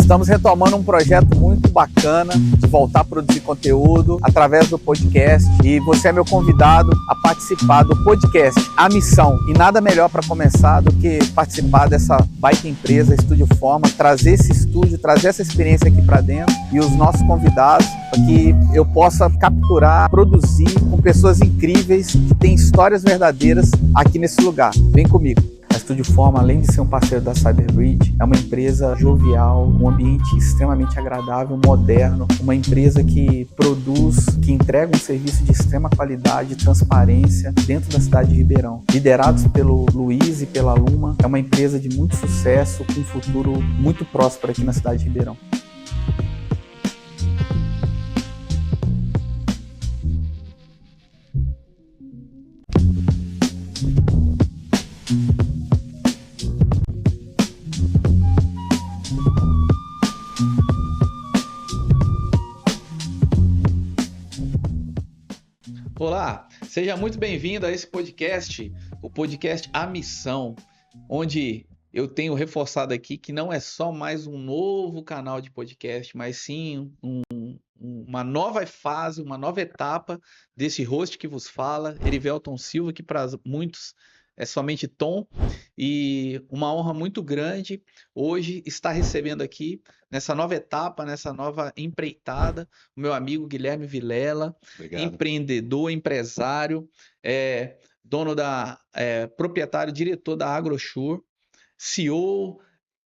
Estamos retomando um projeto muito bacana de voltar a produzir conteúdo através do podcast e você é meu convidado a participar do podcast A Missão. E nada melhor para começar do que participar dessa baita empresa, Estúdio Forma, trazer esse estúdio, trazer essa experiência aqui para dentro e os nossos convidados para que eu possa capturar, produzir com pessoas incríveis que têm histórias verdadeiras aqui nesse lugar. Vem comigo. A Estúdio Forma, além de ser um parceiro da Cyberbridge, é uma empresa jovial, um ambiente extremamente agradável, moderno, uma empresa que produz, que entrega um serviço de extrema qualidade e transparência dentro da cidade de Ribeirão. Liderados pelo Luiz e pela Luma, é uma empresa de muito sucesso, com um futuro muito próspero aqui na cidade de Ribeirão. Olá, seja muito bem-vindo a esse podcast, o podcast A Missão, onde eu tenho reforçado aqui que não é só mais um novo canal de podcast, mas sim uma nova fase, uma nova etapa desse host que vos fala, Erivelton Silva, que para muitos é somente Tom, e uma honra muito grande hoje estar recebendo aqui, nessa nova etapa, nessa nova empreitada, o meu amigo Guilherme Vilela. Obrigado. Empreendedor, empresário, dono proprietário, diretor da AgroSure, CEO,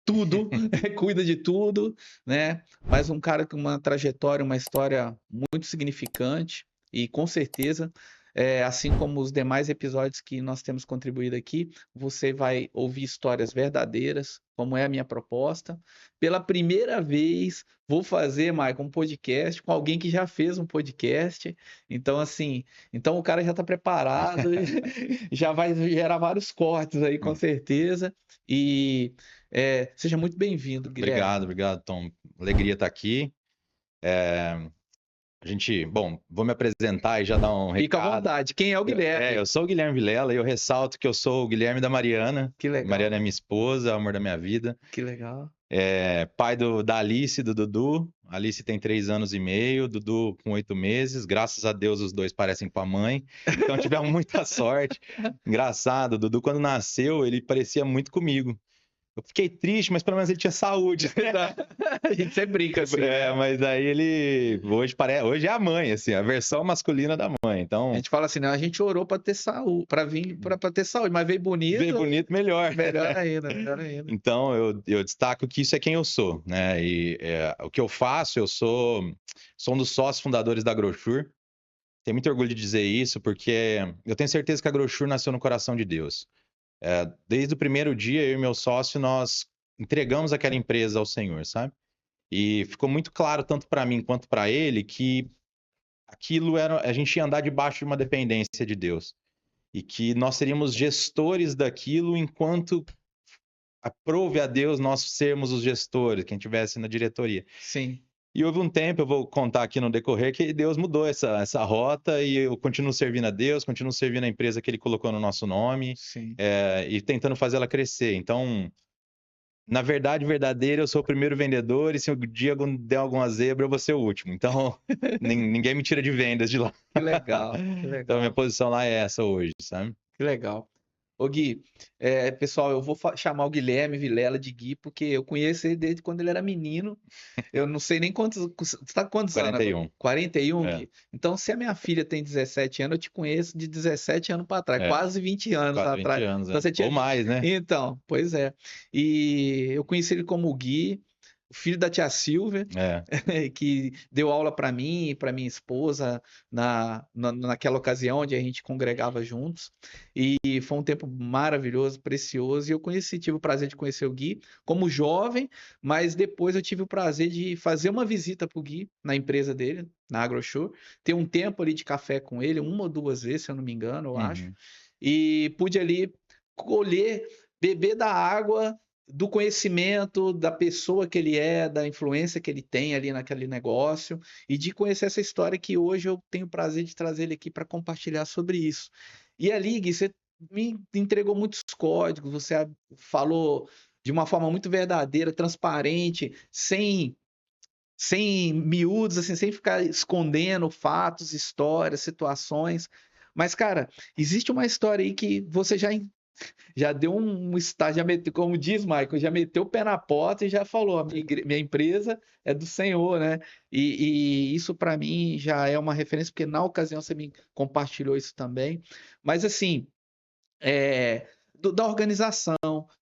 tudo, cuida de tudo, né? Mas um cara com uma trajetória, uma história muito significante e com certeza, assim como os demais episódios que nós temos contribuído aqui, você vai ouvir histórias verdadeiras, como é a minha proposta. Pela primeira vez, vou fazer, Maicon, um podcast com alguém que já fez um podcast. Então, assim, o cara já está preparado, já vai gerar vários cortes aí, com certeza. E seja muito bem-vindo, Guilherme. Obrigado, Tom. Alegria estar aqui. Vou me apresentar e já dar um recado. Fica à vontade. Quem é o Guilherme? Eu sou o Guilherme Vilela e eu ressalto que eu sou o Guilherme da Mariana. Que legal. Mariana é minha esposa, amor da minha vida. Que legal. Pai da Alice e do Dudu. A Alice tem 3 anos e meio, Dudu com 8 meses. Graças a Deus os dois parecem com a mãe. Então tivemos muita sorte. Engraçado, o Dudu quando nasceu, ele parecia muito comigo. Eu fiquei triste, mas pelo menos ele tinha saúde. A gente sempre brinca assim. Mas aí ele hoje é a mãe, assim, a versão masculina da mãe. Então a gente fala assim, não, a gente orou para ter saúde, para vir para ter saúde, mas veio bonito. Veio bonito, melhor. Melhor ainda, melhor ainda. Então eu destaco que isso é quem eu sou, né? E o que eu faço, sou um dos sócios fundadores da AgroSure. Tenho muito orgulho de dizer isso, porque eu tenho certeza que a AgroSure nasceu no coração de Deus. Desde o primeiro dia, eu e meu sócio, nós entregamos aquela empresa ao Senhor, sabe? E ficou muito claro, tanto para mim quanto para ele, que a gente ia andar debaixo de uma dependência de Deus. E que nós seríamos gestores daquilo enquanto aprove a Deus nós sermos os gestores, quem estivesse na diretoria. Sim. E houve um tempo, eu vou contar aqui no decorrer, que Deus mudou essa rota e eu continuo servindo a Deus, continuo servindo a empresa que Ele colocou no nosso nome. Sim. E tentando fazer ela crescer. Então, na verdade verdadeira, eu sou o primeiro vendedor e se um dia der alguma zebra, eu vou ser o último. Então, ninguém me tira de vendas de lá. Que legal, que legal. Então, minha posição lá é essa hoje, sabe? Que legal. Ô Gui, pessoal, eu vou chamar o Guilherme Vilela de Gui, porque eu conheço ele desde quando ele era menino. Eu não sei nem quantos... Você está com quantos 41. anos? 41, É. Gui? Então, se a minha filha tem 17 anos, eu te conheço de 17 anos para trás, quase 20 anos Quase atrás. 20 anos, Então, você tinha... Ou mais, né? Então, pois é. E eu conheci ele como Gui, o filho da tia Silvia, que deu aula para mim e para minha esposa naquela ocasião onde a gente congregava juntos. E foi um tempo maravilhoso, precioso. E eu tive o prazer de conhecer o Gui como jovem, mas depois eu tive o prazer de fazer uma visita para o Gui na empresa dele, na AgroSure, ter um tempo ali de café com ele, 1 ou 2 vezes, se eu não me engano, eu acho. E pude ali colher, beber da água do conhecimento da pessoa que ele é, da influência que ele tem ali naquele negócio e de conhecer essa história que hoje eu tenho o prazer de trazer ele aqui para compartilhar sobre isso. E ali, Gui, você me entregou muitos códigos, você falou de uma forma muito verdadeira, transparente, sem miúdos, assim, sem ficar escondendo fatos, histórias, situações. Mas, cara, existe uma história aí que você já deu um estágio, já meteu, como diz Michael, já meteu o pé na porta e já falou: minha empresa é do Senhor, né? E isso para mim já é uma referência, porque na ocasião você me compartilhou isso também. Mas, assim, da organização,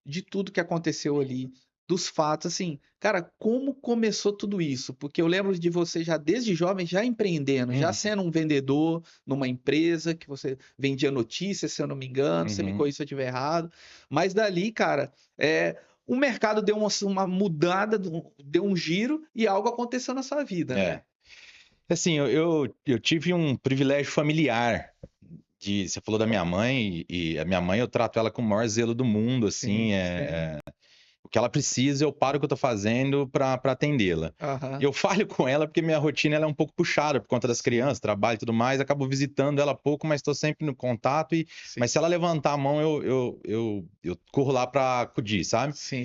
de tudo que aconteceu ali, dos fatos, assim, cara, como começou tudo isso? Porque eu lembro de você já desde jovem, já empreendendo, já sendo um vendedor numa empresa que você vendia notícias, se eu não me engano, você me corrija se eu estiver errado, mas dali, cara, o mercado deu uma mudada, deu um giro e algo aconteceu na sua vida, né? Assim, eu tive um privilégio familiar. Você falou da minha mãe, e a minha mãe eu trato ela com o maior zelo do mundo, assim, o que ela precisa, eu paro o que eu tô fazendo para atendê-la. Eu falho com ela porque minha rotina ela é um pouco puxada por conta das crianças, trabalho e tudo mais, acabo visitando ela pouco, mas estou sempre no contato, mas se ela levantar a mão, eu corro lá para acudir, sabe? Sim.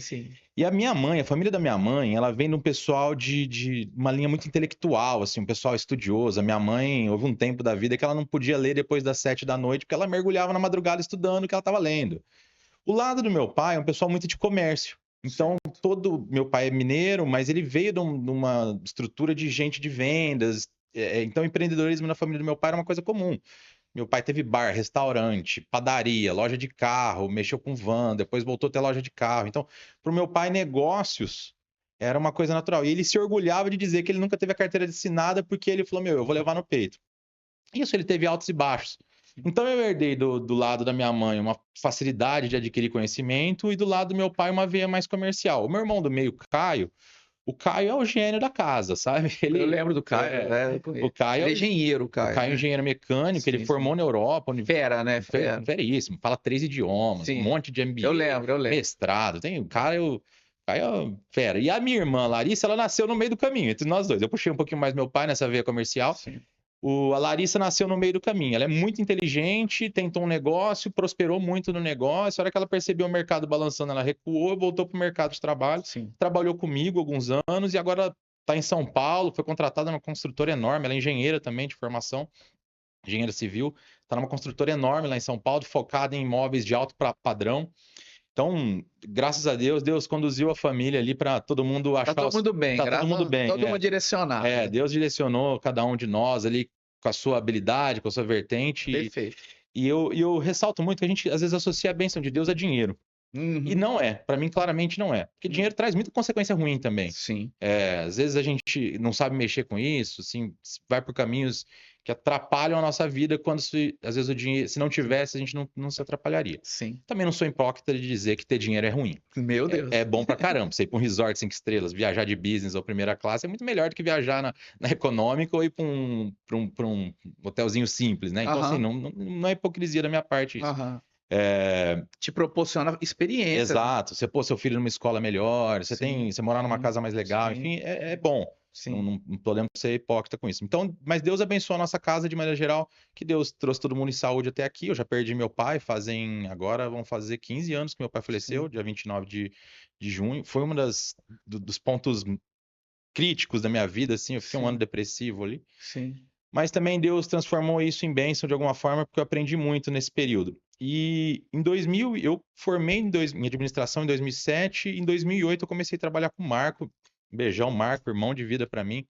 E a minha mãe, a família da minha mãe, ela vem de um pessoal de uma linha muito intelectual, assim, um pessoal estudioso. A minha mãe, houve um tempo da vida que ela não podia ler depois das 7 da noite, porque ela mergulhava na madrugada estudando o que ela estava lendo. O lado do meu pai é um pessoal muito de comércio. Então, meu pai é mineiro, mas ele veio de uma estrutura de gente de vendas. Então, empreendedorismo na família do meu pai era uma coisa comum. Meu pai teve bar, restaurante, padaria, loja de carro, mexeu com van, depois voltou a ter loja de carro. Então, para o meu pai, negócios era uma coisa natural. E ele se orgulhava de dizer que ele nunca teve a carteira assinada porque ele falou, eu vou levar no peito. Isso, ele teve altos e baixos. Então, eu herdei do lado da minha mãe uma facilidade de adquirir conhecimento e do lado do meu pai uma veia mais comercial. O meu irmão do meio, Caio, o Caio é o gênio da casa, sabe? Eu lembro do Caio, o Caio ele é engenheiro, o Caio. O Caio é engenheiro mecânico, ele formou na Europa. Fera, né? Feríssimo, fala 3 idiomas, um monte de MBA. Eu lembro. Mestrado, o Caio é fera. E a minha irmã, Larissa, ela nasceu no meio do caminho, entre nós dois. Eu puxei um pouquinho mais meu pai nessa veia comercial. A Larissa nasceu no meio do caminho. Ela é muito inteligente, tentou um negócio, prosperou muito no negócio. A hora que ela percebeu o mercado balançando, ela recuou, voltou para o mercado de trabalho. Trabalhou comigo alguns anos e agora está em São Paulo. Foi contratada numa construtora enorme. Ela é engenheira também de formação, engenheira civil. Está numa construtora enorme lá em São Paulo, focada em imóveis de alto padrão. Então, graças a Deus, Deus conduziu a família ali para todo mundo achar... Tá todo mundo bem. Tá todo mundo bem. Todo mundo direcionado. Deus direcionou cada um de nós ali com a sua habilidade, com a sua vertente. Perfeito. E eu ressalto muito que a gente, às vezes, associa a bênção de Deus a dinheiro. E não é. Para mim, claramente não é. Porque dinheiro traz muita consequência ruim também. Sim. Às vezes a gente não sabe mexer com isso, assim, vai por caminhos que atrapalham a nossa vida quando, às vezes, o dinheiro, se não tivesse, a gente não se atrapalharia. Sim. Também não sou hipócrita de dizer que ter dinheiro é ruim. Meu Deus. É bom pra caramba. Você ir pra um resort 5 estrelas, viajar de business ou primeira classe é muito melhor do que viajar na econômica ou ir pra um hotelzinho simples, né? Então, assim, não é hipocrisia da minha parte isso. Te proporciona experiência. Exato. Você pôr seu filho numa escola melhor, você morar numa casa mais legal, enfim, é bom. Não podemos ser hipócrita com isso. Então, mas Deus abençoou a nossa casa de maneira geral, que Deus trouxe todo mundo em saúde até aqui. Eu já perdi meu pai, agora vão fazer 15 anos que meu pai faleceu, dia 29 de junho. Foi um dos pontos críticos da minha vida, assim, eu fiquei um ano depressivo ali. Mas também Deus transformou isso em bênção de alguma forma, porque eu aprendi muito nesse período. E em 2000, eu formei em administração em 2007, e em 2008 eu comecei a trabalhar com o Marco. Beijão, Marco, irmão de vida para mim.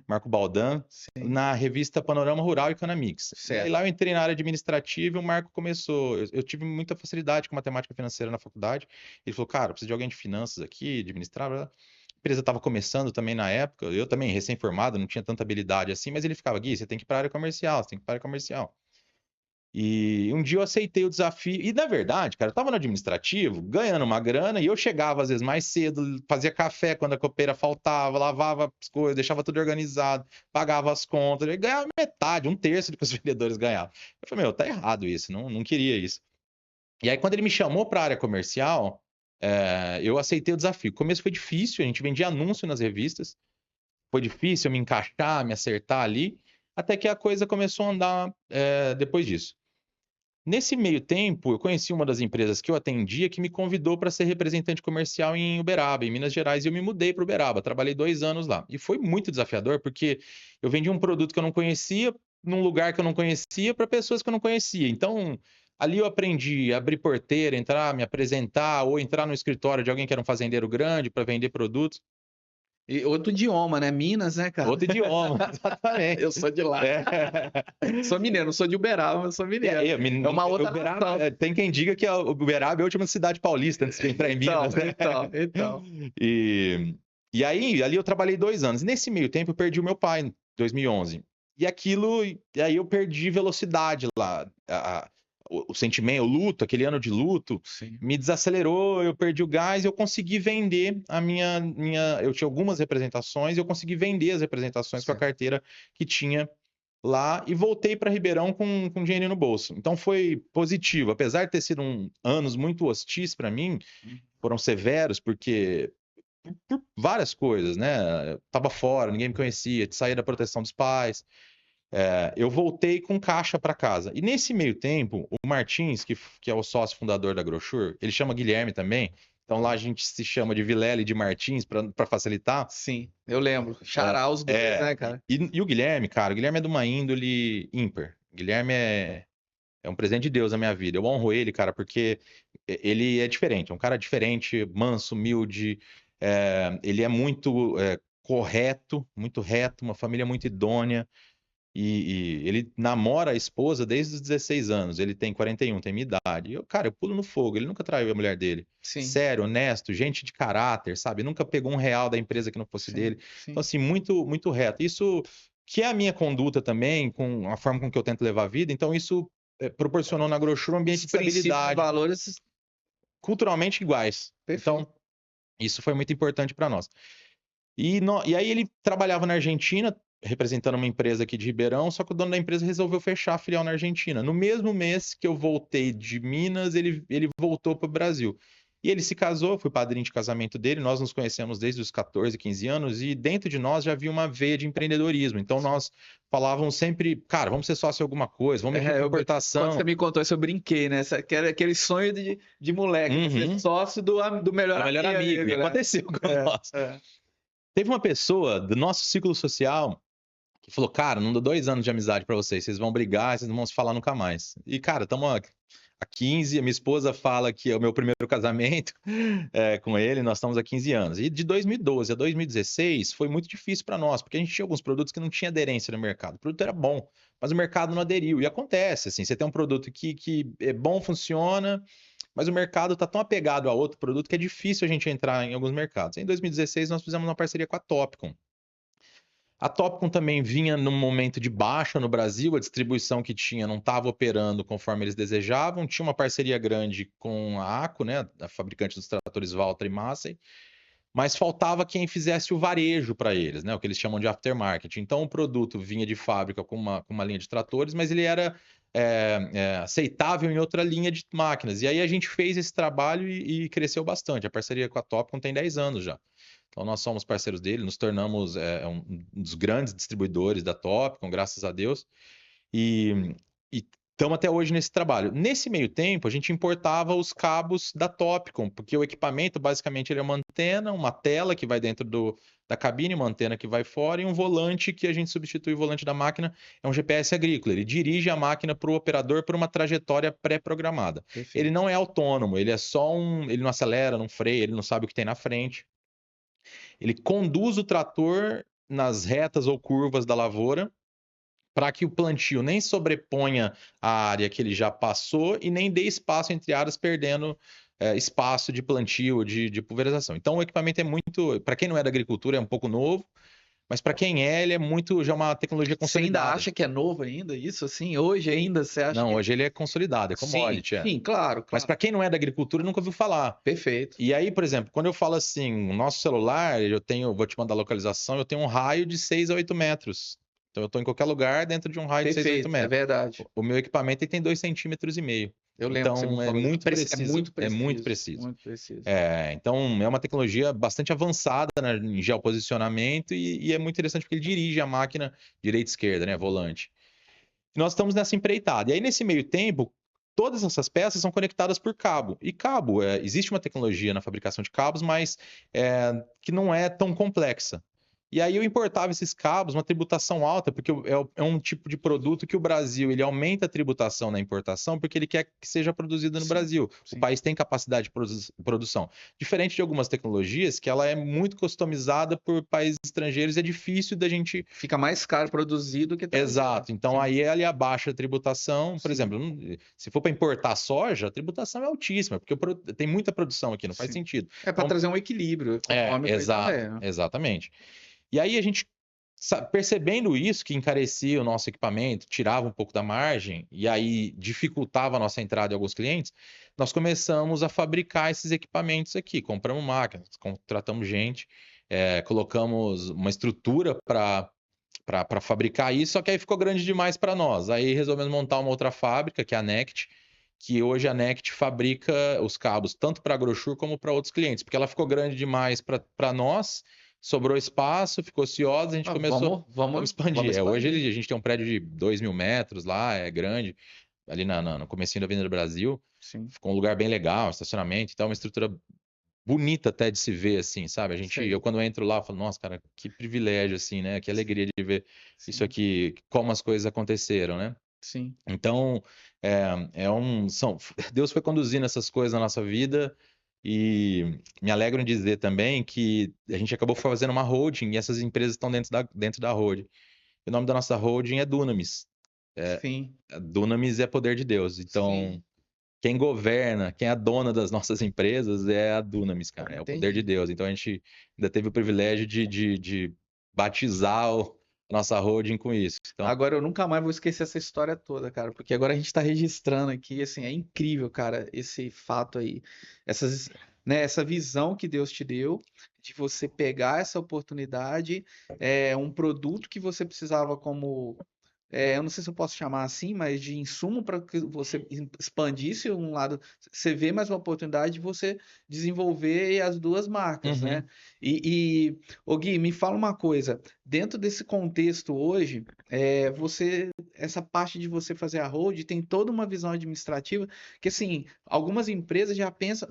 Marco Baldan, na revista Panorama Rural e Canamix. E lá eu entrei na área administrativa e o Marco começou. Eu tive muita facilidade com matemática financeira na faculdade. Ele falou, cara, preciso de alguém de finanças aqui, administrar. A empresa estava começando também na época. Eu também, recém-formado, não tinha tanta habilidade assim, mas ele ficava, Gui, você tem que ir para a área comercial, você tem que ir para a área comercial. E um dia eu aceitei o desafio. E, na verdade, cara, eu tava no administrativo, ganhando uma grana, e eu chegava, às vezes, mais cedo, fazia café quando a copeira faltava, lavava as coisas, deixava tudo organizado, pagava as contas, e ganhava metade, 1/3 do que os vendedores ganhavam. Eu falei, tá errado isso, não queria isso. E aí, quando ele me chamou para a área comercial, eu aceitei o desafio. O começo foi difícil, a gente vendia anúncio nas revistas, foi difícil eu me encaixar, me acertar ali, até que a coisa começou a andar depois disso. Nesse meio tempo, eu conheci uma das empresas que eu atendia que me convidou para ser representante comercial em Uberaba, em Minas Gerais, e eu me mudei para Uberaba. Trabalhei 2 anos lá. E foi muito desafiador, porque eu vendi um produto que eu não conhecia, num lugar que eu não conhecia, para pessoas que eu não conhecia. Então, ali eu aprendi a abrir porteira, entrar, me apresentar, ou entrar no escritório de alguém que era um fazendeiro grande para vender produtos. E outro idioma, né? Minas, né, cara? Outro idioma, exatamente. Eu sou de lá. Sou mineiro, não sou de Uberaba, mas sou mineiro. É uma outra Uberaba, nação. tem quem diga que Uberaba é a última cidade paulista antes de entrar em Minas, né? Então. E aí, ali eu trabalhei 2 anos. Nesse meio tempo, eu perdi o meu pai em 2011. E aí eu perdi velocidade lá. O sentimento, o luto, aquele ano de luto, Sim. me desacelerou, eu perdi o gás, eu consegui vender a minha... Eu tinha algumas representações, eu consegui vender as representações com a carteira que tinha lá e voltei para Ribeirão com dinheiro no bolso. Então foi positivo, apesar de ter sido anos muito hostis para mim, foram severos porque por várias coisas, né? Eu tava fora, ninguém me conhecia, saía da proteção dos pais. Eu voltei com caixa para casa. E nesse meio tempo, o Martins, que é o sócio fundador da Grossure, ele chama Guilherme também. Então lá a gente se chama de Vilela e de Martins para facilitar. Sim, eu lembro. Xará os dois, né, cara? E o Guilherme, cara, o Guilherme é de uma índole ímpar. O Guilherme é um presente de Deus na minha vida. Eu honro ele, cara, porque ele é diferente. É um cara diferente, manso, humilde. Ele é muito correto, muito reto, uma família muito idônea. E ele namora a esposa desde os 16 anos. Ele tem 41, tem minha idade. Cara, eu pulo no fogo. Ele nunca traiu a mulher dele. Sim. Sério, honesto, gente de caráter, sabe? Nunca pegou R$1 da empresa que não fosse dele. Sim. Então, assim, muito, muito reto. Isso que é a minha conduta também, com a forma com que eu tento levar a vida. Então, isso proporcionou na Grossure um ambiente de estabilidade. Valores culturalmente iguais. Perfeito. Então, isso foi muito importante para nós. E aí ele trabalhava na Argentina, representando uma empresa aqui de Ribeirão, só que o dono da empresa resolveu fechar a filial na Argentina. No mesmo mês que eu voltei de Minas, ele voltou para o Brasil. E ele se casou, eu fui padrinho de casamento dele, nós nos conhecemos desde os 14, 15 anos, e dentro de nós já havia uma veia de empreendedorismo. Então nós falávamos sempre, cara, vamos ser sócio em alguma coisa, vamos mexer com importação. Quando você me contou isso, eu brinquei, né? Que era aquele sonho de moleque, ser sócio do melhor amigo. Né? Aconteceu com nós. Teve uma pessoa do nosso ciclo social que falou, cara, não dou 2 anos de amizade pra vocês vão brigar, vocês não vão se falar nunca mais. E, cara, estamos há 15, a minha esposa fala que é o meu primeiro casamento com ele, nós estamos há 15 anos. E de 2012 a 2016 foi muito difícil para nós, porque a gente tinha alguns produtos que não tinha aderência no mercado. O produto era bom, mas o mercado não aderiu. E acontece, assim, você tem um produto que é bom, funciona, mas o mercado está tão apegado a outro produto que é difícil a gente entrar em alguns mercados. Em 2016, nós fizemos uma parceria com a Topcon. A Topcon também vinha num momento de baixa no Brasil, a distribuição que tinha não estava operando conforme eles desejavam, tinha uma parceria grande com a ACO, né, a fabricante dos tratores Valtra e Massey, mas faltava quem fizesse o varejo para eles, né, o que eles chamam de aftermarket. Então o produto vinha de fábrica com uma linha de tratores, mas ele era aceitável em outra linha de máquinas. E aí a gente fez esse trabalho e cresceu bastante. A parceria com a Topcon tem 10 anos já. Então, nós somos parceiros dele, nos tornamos um dos grandes distribuidores da Topcon, graças a Deus. E estamos até hoje nesse trabalho. Nesse meio tempo, a gente importava os cabos da Topcon, porque o equipamento, basicamente, ele é uma antena, uma tela que vai dentro da cabine, uma antena que vai fora, e um volante que a gente substitui o volante da máquina, é um GPS agrícola. Ele dirige a máquina para o operador por uma trajetória pré-programada. Ele não é autônomo, ele é só ele não acelera, não freia, ele não sabe o que tem na frente. Ele conduz o trator nas retas ou curvas da lavoura para que o plantio nem sobreponha a área que ele já passou e nem dê espaço entre áreas, perdendo espaço de plantio, de pulverização. Então, o equipamento é muito... Para quem não é da agricultura, é um pouco novo, mas para quem ele é muito... já uma tecnologia consolidada. Você ainda acha que é novo ainda isso, assim? Hoje ainda você acha Não, hoje ele é consolidado, é commodity. Sim, claro. Mas para quem não é da agricultura, nunca ouviu falar. Perfeito. E aí, por exemplo, quando eu falo assim, o nosso celular, vou te mandar a localização, eu tenho um raio de 6 a 8 metros. Então eu estou em qualquer lugar dentro de um raio de 6 a 8 metros. É verdade. O meu equipamento tem 2,5 centímetros. Eu lembro. Então é muito preciso. É muito preciso. Então é uma tecnologia bastante avançada em geoposicionamento e é muito interessante porque ele dirige a máquina direita e esquerda, né? Volante. E nós estamos nessa empreitada. E aí, nesse meio tempo, todas essas peças são conectadas por cabo. E cabo, existe uma tecnologia na fabricação de cabos, mas que não é tão complexa. E aí eu importava esses cabos, uma tributação alta, porque é um tipo de produto que o Brasil ele aumenta a tributação na importação porque ele quer que seja produzido no Brasil. Sim. O país tem capacidade de produção. Diferente de algumas tecnologias, que ela é muito customizada por países estrangeiros e é difícil da gente... Fica mais caro produzir do que trazer. Exato. Então Sim. aí ali abaixa a tributação. Por Sim. exemplo, se for para importar soja, a tributação é altíssima, porque tem muita produção aqui, não faz Sim. sentido. É para trazer um equilíbrio econômico aí também, né? Exatamente. E aí a gente, percebendo isso, que encarecia o nosso equipamento, tirava um pouco da margem, e aí dificultava a nossa entrada em alguns clientes, nós começamos a fabricar esses equipamentos aqui. Compramos máquinas, contratamos gente, colocamos uma estrutura para fabricar isso, só que aí ficou grande demais para nós. Aí resolvemos montar uma outra fábrica, que é a Nect, que hoje a Nect fabrica os cabos tanto para a Agrochur como para outros clientes, porque ela ficou grande demais para nós. Sobrou espaço, ficou ociosa, a gente começou a expandir. Hoje a gente tem um prédio de 2.000 metros lá, é grande, ali no comecinho da Avenida Brasil. Sim. Ficou um lugar bem legal, estacionamento, então uma estrutura bonita até de se ver, assim, sabe? Eu quando entro lá, falo, nossa, cara, que privilégio, assim, né? Que alegria de ver isso aqui, como as coisas aconteceram, né? Sim. Então, Deus foi conduzindo essas coisas na nossa vida. E me alegro em dizer também que a gente acabou fazendo uma holding e essas empresas estão dentro da holding. O nome da nossa holding é Dunamis. Sim. Dunamis é poder de Deus. Então, quem governa, quem é a dona das nossas empresas é a Dunamis, cara. É o poder de Deus. Então, a gente ainda teve o privilégio de batizar a nossa holding com isso. Então... Agora eu nunca mais vou esquecer essa história toda, cara, porque agora a gente tá registrando aqui, assim, é incrível, cara, esse fato aí, essa visão que Deus te deu de você pegar essa oportunidade, um produto que você precisava como eu não sei se eu posso chamar assim, mas de insumo para que você expandisse um lado, você vê mais uma oportunidade de você desenvolver as duas marcas, né? Ô Gui, me fala uma coisa, dentro desse contexto hoje, essa parte de você fazer a hold tem toda uma visão administrativa, que assim, algumas empresas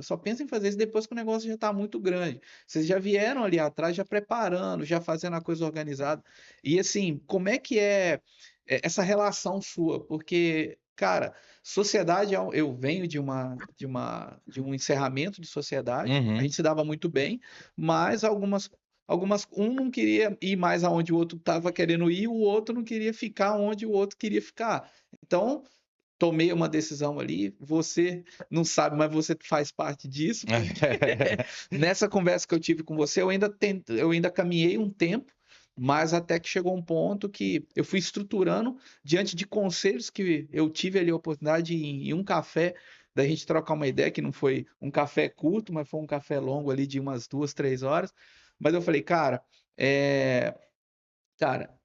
só pensam em fazer isso depois que o negócio já está muito grande. Vocês já vieram ali atrás, já preparando, já fazendo a coisa organizada. E assim, como é que é essa relação sua? Porque, cara, sociedade, eu venho de um encerramento de sociedade, a gente se dava muito bem, mas um não queria ir mais aonde o outro estava querendo ir, o outro não queria ficar onde o outro queria ficar. Então, tomei uma decisão ali, você não sabe, mas você faz parte disso. Nessa conversa que eu tive com você, eu ainda caminhei um tempo, mas até que chegou um ponto que eu fui estruturando diante de conselhos que eu tive ali a oportunidade em um café, da gente trocar uma ideia, que não foi um café curto, mas foi um café longo ali de umas 2, 3 horas. Mas eu falei, cara,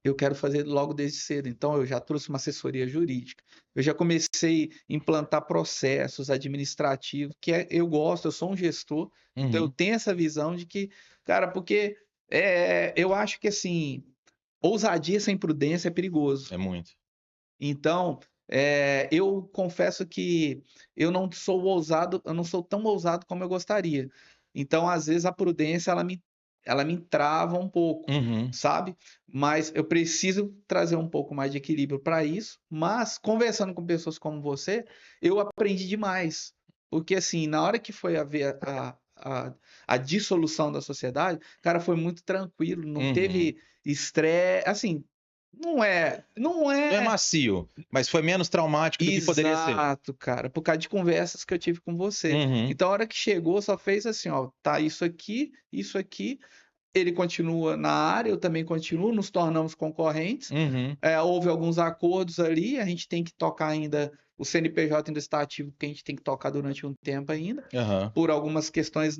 eu quero fazer logo desde cedo. Então, eu já trouxe uma assessoria jurídica. Eu já comecei a implantar processos administrativos, eu gosto, eu sou um gestor, então eu tenho essa visão de que, cara, porque eu acho que, assim, ousadia sem prudência é perigoso. É muito. Então, eu confesso que eu não sou ousado, eu não sou tão ousado como eu gostaria. Então, às vezes, a prudência, ela me trava um pouco, sabe? Mas eu preciso trazer um pouco mais de equilíbrio para isso. Mas, conversando com pessoas como você, eu aprendi demais. Porque, assim, na hora que foi haver a dissolução da sociedade, cara, foi muito tranquilo, não teve estresse, assim, não é Não é macio, mas foi menos traumático do que poderia ser. Exato, cara, por causa de conversas que eu tive com você. Então, a hora que chegou, só fez assim, ó, tá isso aqui, ele continua na área, eu também continuo, nos tornamos concorrentes. Houve alguns acordos ali, a gente tem que tocar ainda, o CNPJ ainda está ativo, porque a gente tem que tocar durante um tempo ainda, por algumas questões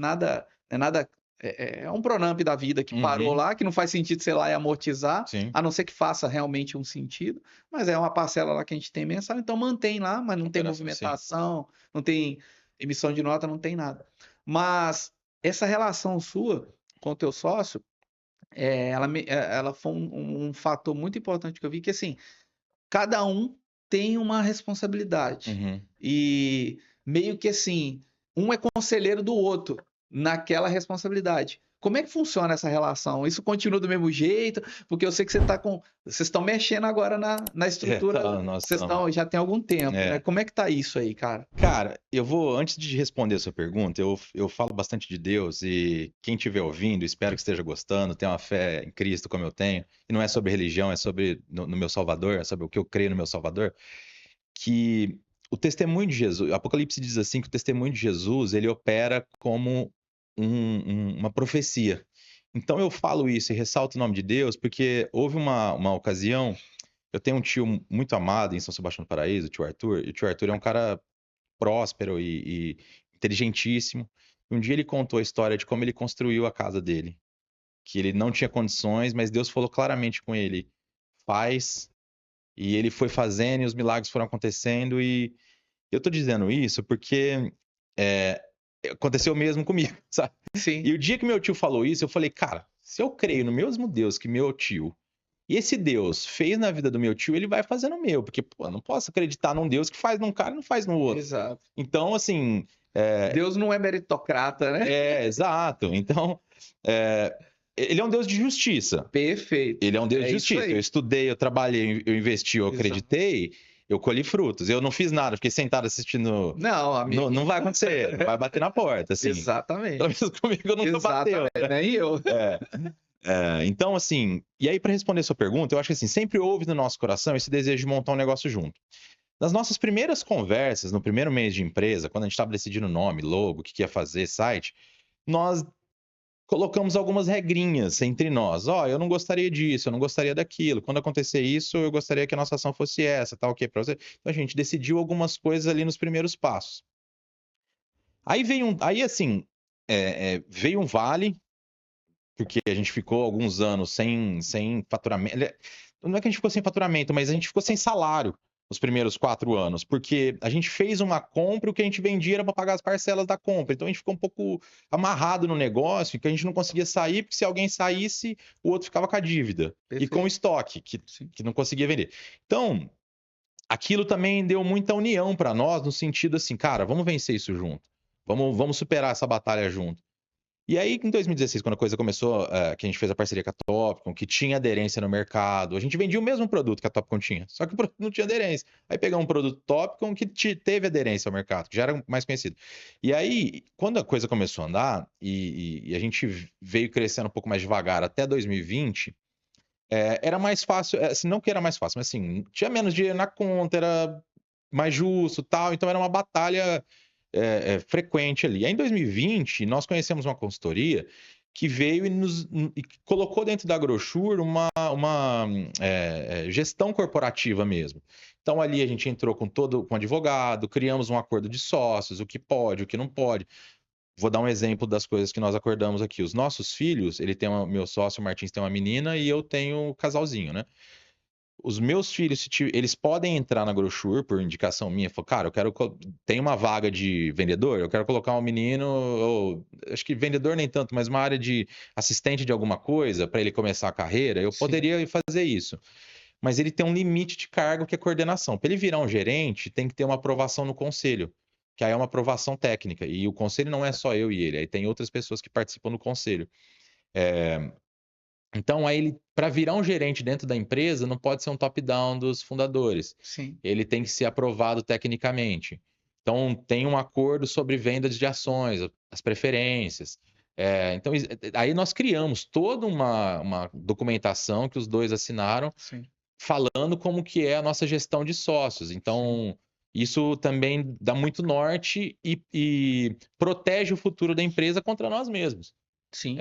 é um Pronamp da vida que parou lá, que não faz sentido, sei lá, e amortizar, a não ser que faça realmente um sentido, mas é uma parcela lá que a gente tem mensal, então mantém lá, mas não tem movimentação, não tem emissão de nota, não tem nada. Mas essa relação sua com o teu sócio, ela foi um fator muito importante que eu vi, que assim, cada um tem uma responsabilidade. Uhum. E meio que assim, um é conselheiro do outro naquela responsabilidade. Como é que funciona essa relação? Isso continua do mesmo jeito? Porque eu sei que vocês estão mexendo agora na estrutura, Nós vocês estamos. já tem algum tempo, né? Como é que tá isso aí, cara? Cara, antes de responder a sua pergunta, eu falo bastante de Deus e quem estiver ouvindo, espero que esteja gostando, tenha uma fé em Cristo como eu tenho, e não é sobre religião, é sobre no meu Salvador, é sobre o que eu creio no meu Salvador, que o testemunho de Jesus, Apocalipse diz assim que o testemunho de Jesus, ele opera como uma profecia. Então eu falo isso e ressalto o nome de Deus porque houve uma ocasião, eu tenho um tio muito amado em São Sebastião do Paraíso, o tio Arthur, e o tio Arthur é um cara próspero e inteligentíssimo. Um dia ele contou a história de como ele construiu a casa dele, que ele não tinha condições, mas Deus falou claramente com ele, faz, e ele foi fazendo e os milagres foram acontecendo e eu tô dizendo isso porque é, aconteceu mesmo comigo, sabe? Sim. E o dia que meu tio falou isso, eu falei, cara, se eu creio no mesmo Deus que meu tio, e esse Deus fez na vida do meu tio, ele vai fazer no meu, porque pô, eu não posso acreditar num Deus que faz num cara e não faz no outro. Exato. Então, assim. Deus não é meritocrata, né? Exato. Então, ele é um Deus de justiça. Perfeito. Ele é um Deus de isso justiça. aí. Eu estudei, eu trabalhei, eu investi, eu Exato. acreditei, eu colhi frutos. Eu não fiz nada, fiquei sentado assistindo. Não, amigo. Não vai acontecer, não vai bater na porta, assim. Exatamente. Pelo menos comigo nunca bateu. Exatamente, nem eu. Então, assim, e aí para responder a sua pergunta, eu acho que assim, sempre houve no nosso coração esse desejo de montar um negócio junto. Nas nossas primeiras conversas, no primeiro mês de empresa, quando a gente estava decidindo nome, logo, o que ia fazer, site, nós colocamos algumas regrinhas entre nós. Eu não gostaria disso, eu não gostaria daquilo. Quando acontecer isso, eu gostaria que a nossa ação fosse essa, tá ok para você? Então a gente decidiu algumas coisas ali nos primeiros passos. Aí veio um vale, porque a gente ficou alguns anos sem faturamento. Não é que a gente ficou sem faturamento, mas a gente ficou sem salário os primeiros 4 anos, porque a gente fez uma compra e o que a gente vendia era para pagar as parcelas da compra. Então a gente ficou um pouco amarrado no negócio, que a gente não conseguia sair, porque se alguém saísse, o outro ficava com a dívida. Perfeito. E com o estoque, que não conseguia vender. Então, aquilo também deu muita união para nós, no sentido assim, cara, vamos vencer isso junto. Vamos superar essa batalha junto. E aí, em 2016, quando a coisa começou, que a gente fez a parceria com a Topcon, que tinha aderência no mercado, a gente vendia o mesmo produto que a Topcon tinha, só que o produto não tinha aderência. Aí pegamos um produto Topcon que teve aderência ao mercado, que já era mais conhecido. E aí, quando a coisa começou a andar, e a gente veio crescendo um pouco mais devagar até 2020, era mais fácil, assim, não que era mais fácil, mas assim, tinha menos dinheiro na conta, era mais justo tal, então era uma batalha frequente ali. Aí em 2020, nós conhecemos uma consultoria que veio e colocou dentro da Agrosure uma gestão corporativa mesmo. Então ali a gente entrou com advogado, criamos um acordo de sócios, o que pode, o que não pode. Vou dar um exemplo das coisas que nós acordamos aqui. Os nossos filhos, meu sócio o Martins tem uma menina e eu tenho um casalzinho, né? Os meus filhos, eles podem entrar na Agrosure por indicação minha. Falou, cara, tem uma vaga de vendedor, eu quero colocar um menino, ou acho que vendedor nem tanto, mas uma área de assistente de alguma coisa para ele começar a carreira. Eu poderia fazer isso. Mas ele tem um limite de cargo que é coordenação. Para ele virar um gerente, tem que ter uma aprovação no conselho, que aí é uma aprovação técnica. E o conselho não é só eu e ele, aí tem outras pessoas que participam do conselho. Então, aí ele, para virar um gerente dentro da empresa, não pode ser um top-down dos fundadores. Sim. Ele tem que ser aprovado tecnicamente. Então, tem um acordo sobre vendas de ações, as preferências. Então, aí nós criamos toda uma documentação que os dois assinaram, Sim. falando como que é a nossa gestão de sócios. Então, isso também dá muito norte e protege o futuro da empresa contra nós mesmos. Sim.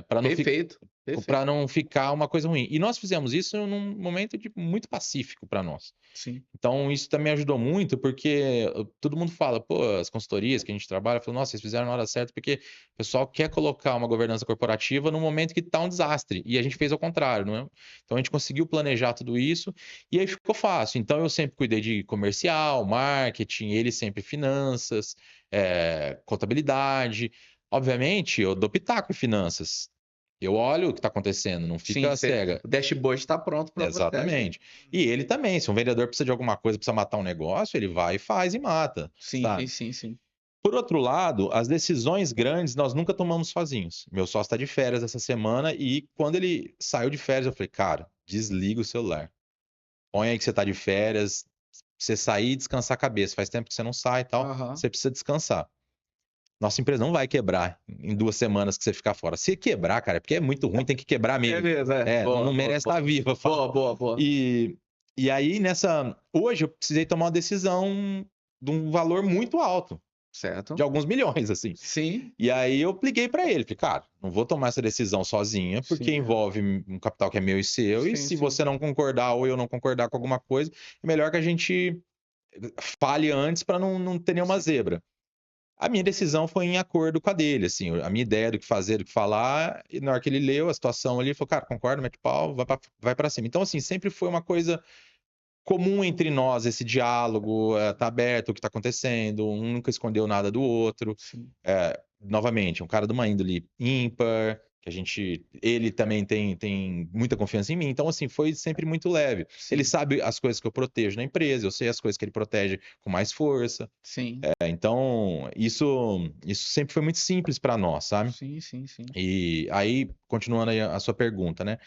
Perfeito. Para não ficar uma coisa ruim. E nós fizemos isso num momento muito pacífico para nós. Sim. Então, isso também ajudou muito, porque todo mundo fala, as consultorias que a gente trabalha, falam, nossa, vocês fizeram na hora certa, porque o pessoal quer colocar uma governança corporativa no momento que está um desastre. E a gente fez ao contrário, não é? Então, a gente conseguiu planejar tudo isso e aí ficou fácil. Então, eu sempre cuidei de comercial, marketing, ele sempre finanças, contabilidade. Obviamente, eu dou pitaco em finanças. Eu olho o que está acontecendo, não fica cega. O dashboard está pronto para você. Exatamente. E ele também, se um vendedor precisa de alguma coisa, precisa matar um negócio, ele vai e faz e mata. Sabe? Sim. Por outro lado, as decisões grandes nós nunca tomamos sozinhos. Meu sócio está de férias essa semana e quando ele saiu de férias, eu falei, cara, desliga o celular. Põe aí que você está de férias, você sair e descansar a cabeça. Faz tempo que você não sai e tal, você precisa descansar. Nossa empresa não vai quebrar em 2 semanas que você ficar fora. Se quebrar, cara, é porque é muito ruim, tem que quebrar mesmo. Beleza, não merece estar viva. Boa. E aí, hoje eu precisei tomar uma decisão de um valor muito alto. Certo. De alguns milhões, assim. Sim. E aí eu liguei para ele, falei, cara, não vou tomar essa decisão sozinha, porque envolve um capital que é meu e seu, e se você não concordar ou eu não concordar com alguma coisa, é melhor que a gente fale antes para não ter nenhuma zebra. A minha decisão foi em acordo com a dele, assim, a minha ideia do que fazer, do que falar, e na hora que ele leu a situação ali, ele falou, cara, concordo, mete pau, vai para cima. Então, assim, sempre foi uma coisa comum entre nós, esse diálogo, tá aberto o que tá acontecendo, um nunca escondeu nada do outro. Novamente, um cara de uma índole ímpar, que ele também tem muita confiança em mim, então assim, foi sempre muito leve. Ele sabe as coisas que eu protejo na empresa, eu sei as coisas que ele protege com mais força. Então, isso sempre foi muito simples para nós, sabe? Sim. E aí, continuando aí a sua pergunta, né?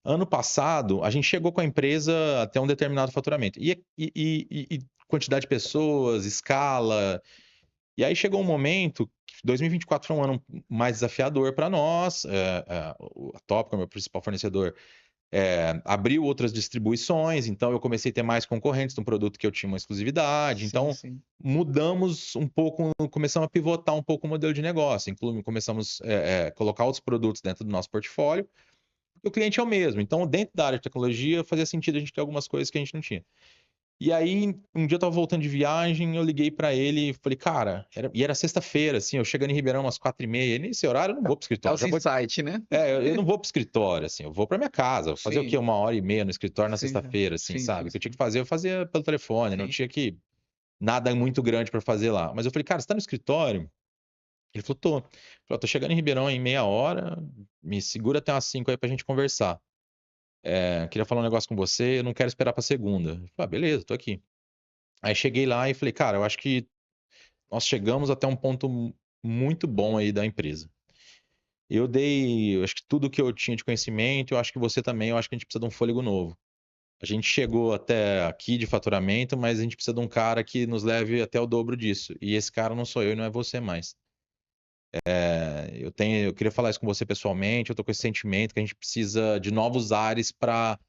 Ano passado, a gente chegou com a empresa até um determinado faturamento. E quantidade de pessoas, escala. E aí chegou um momento, 2024 foi um ano mais desafiador para nós. A Topco, meu principal fornecedor, abriu outras distribuições, então eu comecei a ter mais concorrentes no produto que eu tinha uma exclusividade. Então, mudamos um pouco, começamos a pivotar um pouco o modelo de negócio. Começamos a colocar outros produtos dentro do nosso portfólio. O cliente é o mesmo. Então, dentro da área de tecnologia, fazia sentido a gente ter algumas coisas que a gente não tinha. E aí, um dia eu tava voltando de viagem, eu liguei para ele e falei, cara, era sexta-feira, assim, eu chegando em Ribeirão umas 4h30, nesse horário eu não vou pro escritório. É o insight, né? Eu não vou pro escritório, assim, eu vou pra minha casa, vou fazer o quê? 1h30 no escritório na sexta-feira, assim, sabe? O que eu tinha que fazer, eu fazia pelo telefone, não tinha nada muito grande para fazer lá. Mas eu falei, cara, você tá no escritório? Ele falou, tô. Ele falou, tô chegando em Ribeirão em meia hora, me segura até umas 5 aí pra gente conversar. Queria falar um negócio com você, eu não quero esperar pra segunda. Eu falei, beleza, tô aqui. Aí cheguei lá e falei, cara, eu acho que nós chegamos até um ponto muito bom aí da empresa. Eu acho que tudo que eu tinha de conhecimento, eu acho que você também, eu acho que a gente precisa de um fôlego novo. A gente chegou até aqui de faturamento, mas a gente precisa de um cara que nos leve até o dobro disso. E esse cara não sou eu e não é você mais. Eu queria falar isso com você pessoalmente, eu tô com esse sentimento que a gente precisa de novos ares para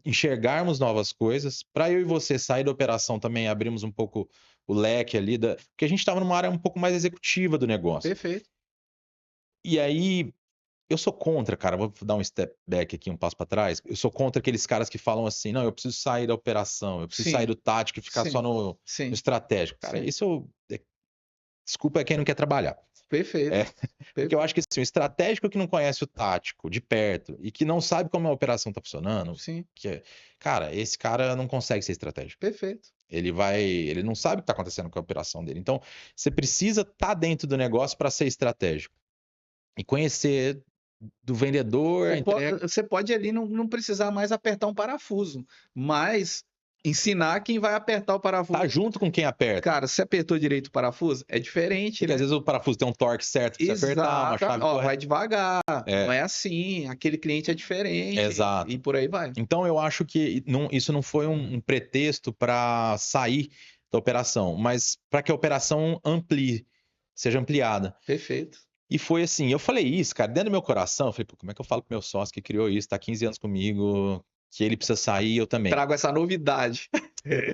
enxergarmos novas coisas, para eu e você sair da operação também, abrimos um pouco o leque ali, porque a gente estava numa área um pouco mais executiva do negócio. Perfeito. E aí, eu sou contra, cara, vou dar um step back aqui, um passo para trás, eu sou contra aqueles caras que falam assim, não, eu preciso sair da operação, eu preciso sair do tático e ficar só no estratégico. Cara, desculpa, é quem não quer trabalhar. Perfeito. Porque eu acho que assim, o estratégico que não conhece o tático de perto e que não sabe como a operação está funcionando, cara, esse cara não consegue ser estratégico. Perfeito. Ele não sabe o que está acontecendo com a operação dele. Então, você precisa estar dentro do negócio para ser estratégico e conhecer do vendedor. Você pode ali não precisar mais apertar um parafuso, mas ensinar quem vai apertar o parafuso. Tá junto com quem aperta. Cara, se apertou direito o parafuso, é diferente, porque né? Às vezes o parafuso tem um torque certo pra você apertar, uma chave correta. Vai devagar, não é assim, aquele cliente é diferente. Exato. E por aí vai. Então eu acho que isso não foi um pretexto para sair da operação, mas para que a operação seja ampliada. Perfeito. E foi assim, eu falei isso, cara, dentro do meu coração, eu falei, pô, como é que eu falo pro meu sócio que criou isso, tá há 15 anos comigo, que ele precisa sair, eu também. Trago essa novidade.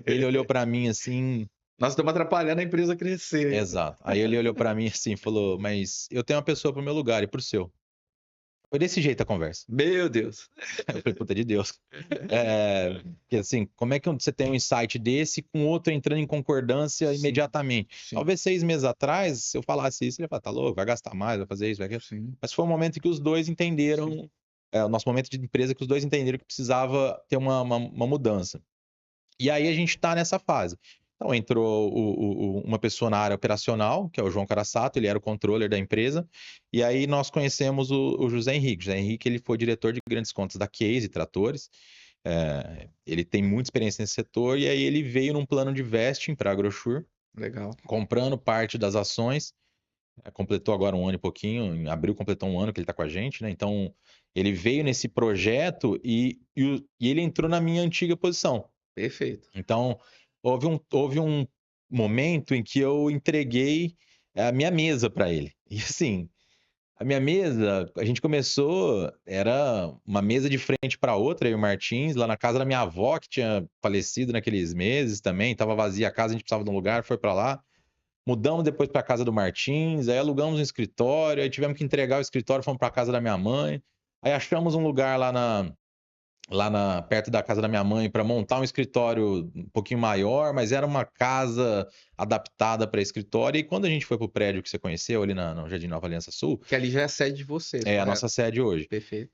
Ele olhou para mim assim... Nós estamos atrapalhando a empresa a crescer. Exato. Aí ele olhou para mim assim e falou, mas eu tenho uma pessoa pro meu lugar e pro seu. Foi desse jeito a conversa. Meu Deus. Eu falei, puta de Deus. Porque assim, como é que você tem um insight desse com outro entrando em concordância imediatamente? Talvez 6 meses atrás, se eu falasse isso, ele ia falar, tá louco, vai gastar mais, vai fazer isso, vai aquilo. Mas foi um momento em que os dois entenderam, o nosso momento de empresa, que os dois entenderam que precisava ter uma mudança. E aí a gente tá nessa fase. Então entrou uma pessoa na área operacional, que é o João Carasato, ele era o controller da empresa, e aí nós conhecemos o José Henrique. José Henrique, ele foi diretor de grandes contas da Case Tratores, ele tem muita experiência nesse setor, e aí ele veio num plano de vesting para a Agrochur, Legal. comprando parte das ações, completou agora um ano e pouquinho, em abril completou um ano que ele está com a gente, né? Então ele veio nesse projeto e ele entrou na minha antiga posição. Perfeito. Então, houve um momento em que eu entreguei a minha mesa para ele. E assim, a minha mesa, a gente começou, era uma mesa de frente para outra, eu e o Martins, lá na casa da minha avó, que tinha falecido naqueles meses também, estava vazia a casa, a gente precisava de um lugar, foi para lá. Mudamos depois para a casa do Martins, aí alugamos um escritório, aí tivemos que entregar o escritório, fomos para a casa da minha mãe. Aí achamos um lugar perto da casa da minha mãe para montar um escritório um pouquinho maior, mas era uma casa adaptada para escritório. E quando a gente foi para o prédio que você conheceu ali no Jardim Nova Aliança Sul, Que ali já é a sede de vocês, a nossa sede hoje. Perfeito.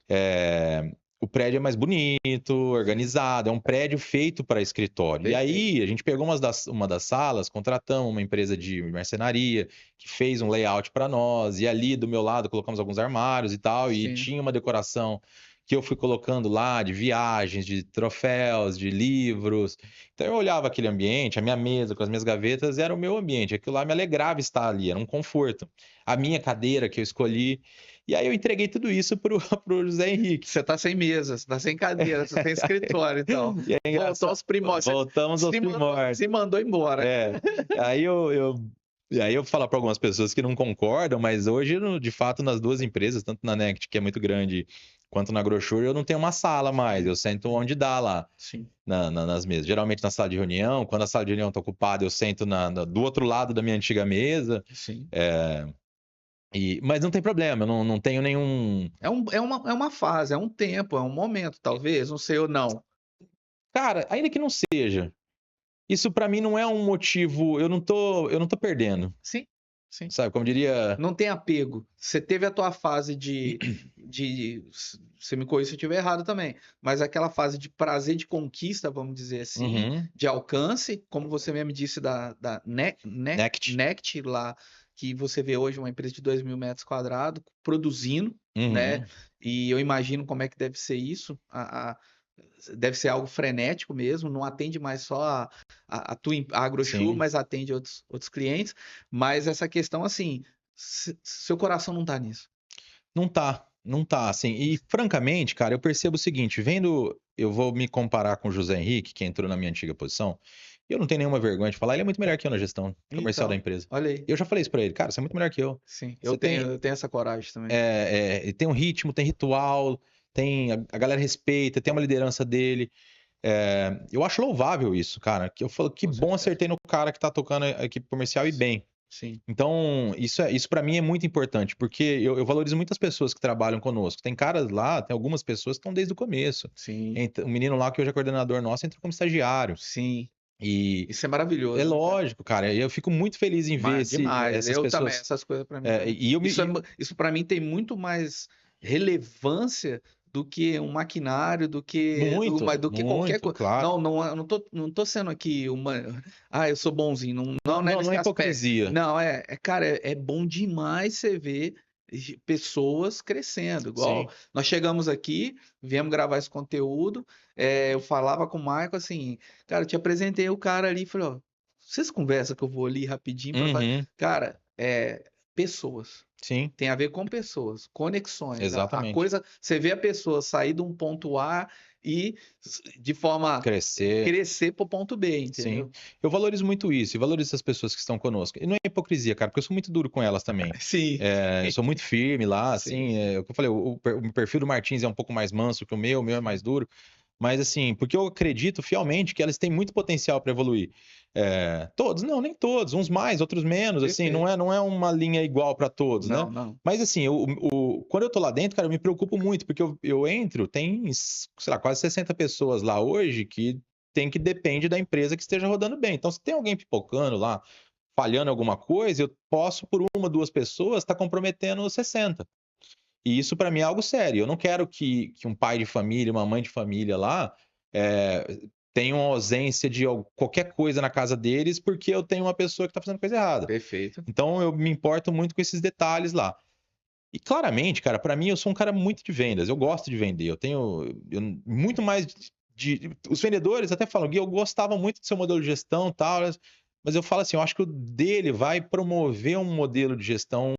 O prédio é mais bonito, organizado, é um prédio feito para escritório. Perfeito. E aí a gente pegou uma das salas, contratamos uma empresa de marcenaria que fez um layout para nós, e ali do meu lado colocamos alguns armários e tal, e tinha uma decoração que eu fui colocando lá de viagens, de troféus, de livros. Então eu olhava aquele ambiente, a minha mesa com as minhas gavetas era o meu ambiente, aquilo lá me alegrava estar ali, era um conforto. A minha cadeira que eu escolhi. E aí eu entreguei tudo isso pro José Henrique. Você tá sem mesa, você tá sem cadeira, você tem escritório, então. Voltou aos primórdios. Voltamos aos primórdios. Se mandou embora. Aí eu falo para algumas pessoas que não concordam, mas hoje, de fato, nas duas empresas, tanto na Nect, que é muito grande, quanto na Agrochur, eu não tenho uma sala mais. Eu sento onde dá lá, nas mesas. Geralmente na sala de reunião. Quando a sala de reunião está ocupada, eu sento do outro lado da minha antiga mesa. Sim. Mas não tem problema, eu não tenho nenhum... É uma fase, é um tempo, é um momento, talvez, não sei ou não. Cara, ainda que não seja, isso para mim não é um motivo, eu não tô perdendo. Sim. Sabe, como diria... Não tem apego. Você teve a tua fase de você me corrija se eu estiver errado também, mas aquela fase de prazer de conquista, vamos dizer assim, de alcance, como você mesmo disse da Nect lá, que você vê hoje uma empresa de 2.000 metros quadrados produzindo, né? E eu imagino como é que deve ser isso. Deve ser algo frenético mesmo, não atende mais só a Agrochur, mas atende outros clientes. Mas essa questão, assim, seu coração não tá nisso. Não tá, assim. E, francamente, cara, eu percebo o seguinte, eu vou me comparar com o José Henrique, que entrou na minha antiga posição, eu não tenho nenhuma vergonha de falar, ele é muito melhor que eu na gestão comercial da empresa. Olha aí. Eu já falei isso pra ele, cara, você é muito melhor que eu. Sim, eu tenho essa coragem também. Tem um ritmo, tem ritual, a galera respeita, tem uma liderança dele. Eu acho louvável isso, cara. Eu falo, que bom acertei no cara que tá tocando a equipe comercial e bem. Sim. Então, isso para mim é muito importante, porque eu valorizo muitas pessoas que trabalham conosco. Tem caras lá, tem algumas pessoas que estão desde o começo. Sim. Um menino lá que hoje é coordenador nosso entrou como estagiário. Sim. E isso é maravilhoso. É lógico, cara. Eu fico muito feliz em ver demais. essas pessoas. Também, essas coisas para mim. Isso para mim tem muito mais relevância do que um maquinário, do que qualquer coisa. Claro. Não tô sendo aqui eu sou bonzinho. Não é hipocrisia. Não, cara, é bom demais você ver pessoas crescendo. Igual nós chegamos aqui, viemos gravar esse conteúdo, eu falava com o Michael assim, cara, eu te apresentei o cara ali, falei, ó, vocês conversam que eu vou ali rapidinho pra fazer. Cara, pessoas. Sim. Tem a ver com pessoas, conexões. Exatamente. A coisa, você vê a pessoa sair de um ponto A e de forma crescer para o ponto B, entendeu? Sim. Eu valorizo muito isso, e valorizo as pessoas que estão conosco. E não é hipocrisia, cara, porque eu sou muito duro com elas também. Sim. Eu sou muito firme lá, assim, o que eu falei, o perfil do Martins é um pouco mais manso que o meu é mais duro. Mas assim, porque eu acredito fielmente que elas têm muito potencial para evoluir. Todos, não, nem todos, uns mais, outros menos, assim, não é uma linha igual para todos, né? Não. Mas assim, quando eu tô lá dentro, cara, eu me preocupo muito, porque eu entro, tem, sei lá, quase 60 pessoas lá hoje que depende da empresa que esteja rodando bem. Então, se tem alguém pipocando lá, falhando alguma coisa, eu posso, por uma, duas pessoas, estar comprometendo 60. E isso para mim é algo sério. Eu não quero que um pai de família, uma mãe de família lá tenho uma ausência de qualquer coisa na casa deles porque eu tenho uma pessoa que está fazendo coisa errada. Perfeito. Então eu me importo muito com esses detalhes lá. E claramente, cara, para mim eu sou um cara muito de vendas. Eu gosto de vender. Eu tenho muito mais os vendedores até falam, Gui, eu gostava muito do seu modelo de gestão, tal, mas eu falo assim, eu acho que o dele vai promover um modelo de gestão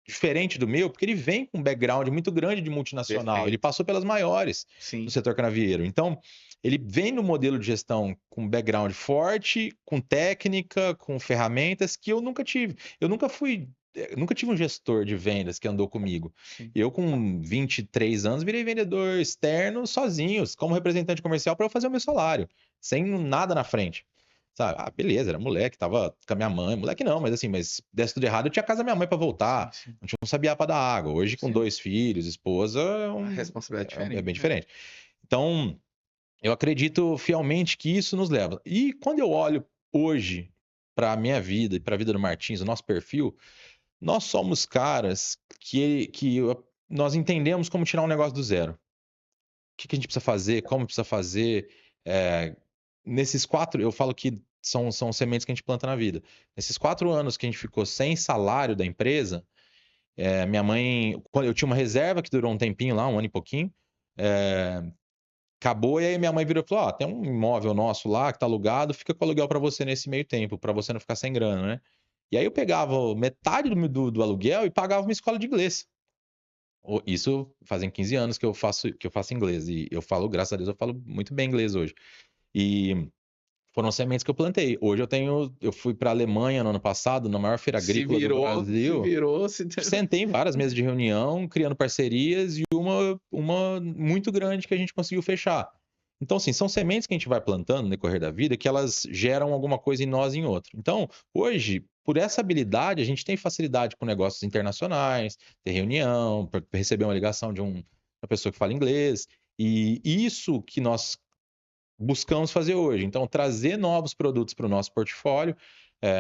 diferente do meu, porque ele vem com um background muito grande de multinacional. Perfeito. Ele passou pelas maiores do setor canavieiro. Então, ele vem no modelo de gestão com background forte, com técnica, com ferramentas que eu nunca tive. Eu nunca tive um gestor de vendas que andou comigo. Sim. Eu, com 23 anos, virei vendedor externo sozinho, como representante comercial, para eu fazer o meu salário, sem nada na frente. Sabe? Ah, beleza, era moleque, tava com a minha mãe. Moleque não, mas assim, mas desse tudo errado, eu tinha a casa da minha mãe para voltar. Sim. Não sabia para dar água. Hoje, com 2 filhos, esposa, a responsabilidade é diferente. É bem diferente. Então, eu acredito fielmente que isso nos leva. E quando eu olho hoje para a minha vida e para a vida do Martins, o nosso perfil, nós somos caras que nós entendemos como tirar um negócio do zero. O que a gente precisa fazer, como precisa fazer. Nesses 4, eu falo que são sementes que a gente planta na vida. Nesses 4 anos que a gente ficou sem salário da empresa, minha mãe, quando eu tinha uma reserva que durou um tempinho lá, um ano e pouquinho, acabou, e aí minha mãe virou e falou, tem um imóvel nosso lá que tá alugado, fica com aluguel para você nesse meio tempo, para você não ficar sem grana, né? E aí eu pegava metade do aluguel e pagava uma escola de inglês. Isso fazem 15 anos que eu faço inglês, e eu falo, graças a Deus, eu falo muito bem inglês hoje. E foram sementes que eu plantei. Hoje eu fui para a Alemanha no ano passado, na maior feira agrícola do Brasil. Sentei em várias mesas de reunião, criando parcerias, e uma muito grande que a gente conseguiu fechar. Então, assim, são sementes que a gente vai plantando no decorrer da vida que elas geram alguma coisa em nós e em outro. Então, hoje, por essa habilidade, a gente tem facilidade com negócios internacionais, ter reunião, para receber uma ligação de uma pessoa que fala inglês. E isso que nós buscamos fazer hoje. Então, trazer novos produtos para o nosso portfólio.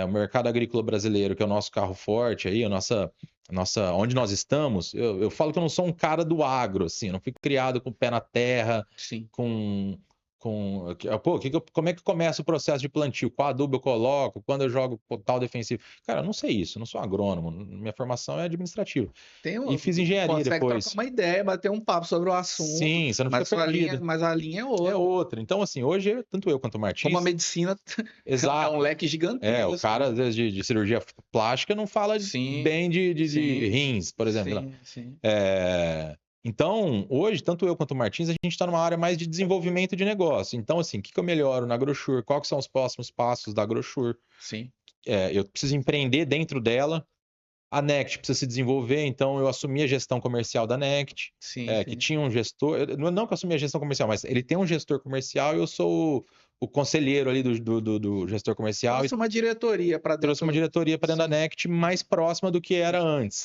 O mercado agrícola brasileiro, que é o nosso carro forte, aí, onde nós estamos, eu falo que eu não sou um cara do agro, assim, eu não fui criado com o pé na terra, Sim. Como é que começa o processo de plantio? Qual adubo eu coloco? Quando eu jogo tal defensivo? Cara, eu não sei isso, eu não sou agrônomo, minha formação é administrativa. E fiz engenharia depois. Trocar uma ideia, bater um papo sobre o assunto. Sim, você não fica perdido. Mas a linha é outra. É outra. Então, assim, hoje, tanto eu quanto o Martins... Como a medicina Exato. é um leque gigantesco. O cara de cirurgia plástica não fala bem de rins, por exemplo. Sim. Então, hoje, tanto eu quanto o Martins, a gente está numa área mais de desenvolvimento de negócio. Então, assim, o que eu melhoro na AgroSure? Quais são os próximos passos da AgroSure? Sim. Eu preciso empreender dentro dela. A Nect precisa se desenvolver, então eu assumi a gestão comercial da Nect, que tinha um gestor, não que eu assumi a gestão comercial, mas ele tem um gestor comercial e eu sou o conselheiro ali do gestor comercial. Trouxe uma diretoria para dentro. Trouxe uma diretoria para dentro da Nect mais próxima do que era antes.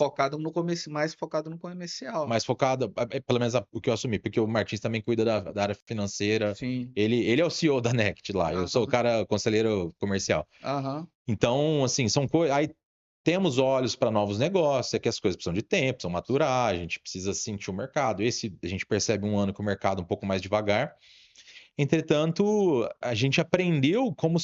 Mais focado no comercial. Mais focado, pelo menos o que eu assumi, porque o Martins também cuida da área financeira. Sim. Ele é o CEO da Nect lá, eu sou o cara conselheiro comercial. Então, assim, são coisas... Aí temos olhos para novos negócios, é que as coisas precisam de tempo, precisam maturar, a gente precisa sentir o mercado. Esse a gente percebe um ano que o mercado é um pouco mais devagar. Entretanto, a gente aprendeu como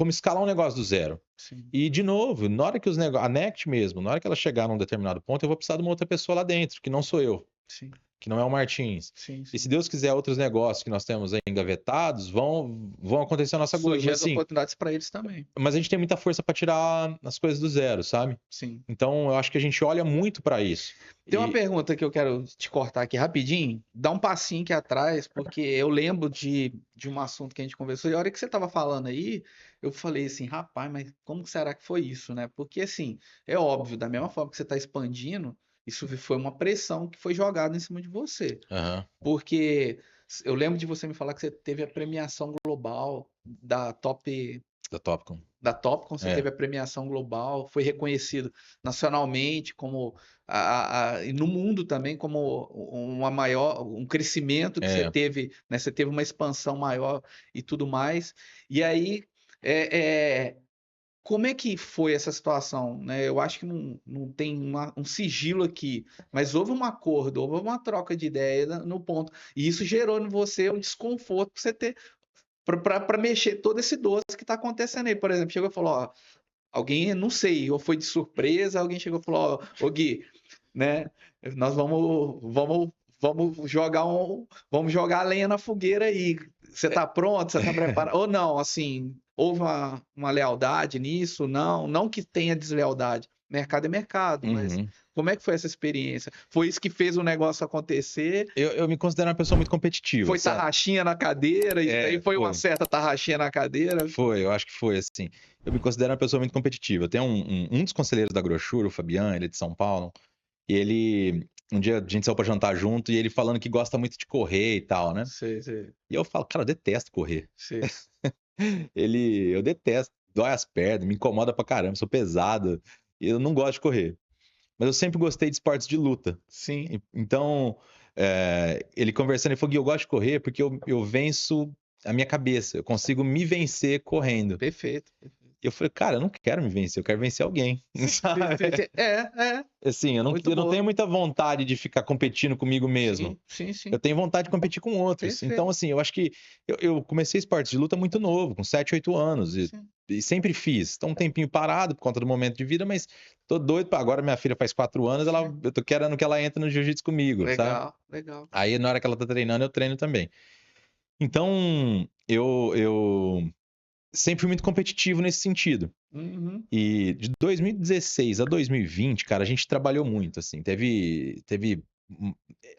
escalar um negócio do zero. Sim. E, de novo, na hora que a Nect mesmo, na hora que ela chegar num determinado ponto, eu vou precisar de uma outra pessoa lá dentro, que não sou eu. Sim. Que não é o Martins. Sim. E se Deus quiser, outros negócios que nós temos aí engavetados vão acontecer a nossa coisa. Surgir as oportunidades para eles também. Mas a gente tem muita força para tirar as coisas do zero, sabe? Sim. Então, eu acho que a gente olha muito para isso. Tem uma pergunta que eu quero te cortar aqui rapidinho. Dá um passinho aqui atrás, porque eu lembro de um assunto que a gente conversou. E a hora que você estava falando aí, eu falei assim, rapaz, mas como será que foi isso, né? Porque, assim, é óbvio, da mesma forma que você está expandindo, isso foi uma pressão que foi jogada em cima de você. Porque eu lembro de você me falar que você teve a premiação global da Topcon. Da Topcon, você teve a premiação global, foi reconhecido nacionalmente como e no mundo também como um crescimento que você teve, né? Você teve uma expansão maior e tudo mais. E aí, como é que foi essa situação, né? Eu acho que não tem um sigilo aqui, mas houve um acordo, houve uma troca de ideia no ponto. E isso gerou em você um desconforto para você ter para mexer todo esse doce que tá acontecendo aí. Por exemplo, chegou e falou, ó, alguém, não sei, ou foi de surpresa, alguém chegou e falou, ó, ô Gui, né, nós vamos jogar a lenha na fogueira aí. Você tá pronto? Você tá preparado? Ou não, assim, houve uma lealdade nisso? Não que tenha deslealdade. Mercado é mercado, mas como é que foi essa experiência? Foi isso que fez o negócio acontecer? Eu me considero uma pessoa muito competitiva. Foi sabe? tarraxinha na cadeira? Isso aí foi uma certa tarraxinha na cadeira? Foi, eu acho que foi, assim. Eu me considero uma pessoa muito competitiva. Tem um dos conselheiros da Grochura, o Fabian, ele é de São Paulo, e ele... Um dia a gente saiu pra jantar junto e ele falando que gosta muito de correr e tal, né? Sei. E eu falo, cara, eu detesto correr. Sei. Eu detesto, dói as pernas, me incomoda pra caramba, sou pesado, e eu não gosto de correr. Mas eu sempre gostei de esportes de luta. Sim. Então, ele conversando, ele falou, Gui, eu gosto de correr porque eu venço a minha cabeça, eu consigo me vencer correndo. Perfeito. E eu falei, cara, eu não quero me vencer, eu quero vencer alguém. Sabe? Assim, eu não tenho muita vontade de ficar competindo comigo mesmo. Sim. Eu tenho vontade de competir com outros. Perfeito. Então, assim, eu acho que eu comecei esportes de luta muito novo, com 7, 8 anos. E sempre fiz. Então, um tempinho parado por conta do momento de vida, mas tô doido. Agora minha filha faz 4 anos, eu tô querendo que ela entre no jiu-jitsu comigo, sabe? Legal. Aí, na hora que ela tá treinando, eu treino também. Então, eu sempre fui muito competitivo nesse sentido. E de 2016 a 2020, cara, a gente trabalhou muito, assim. Teve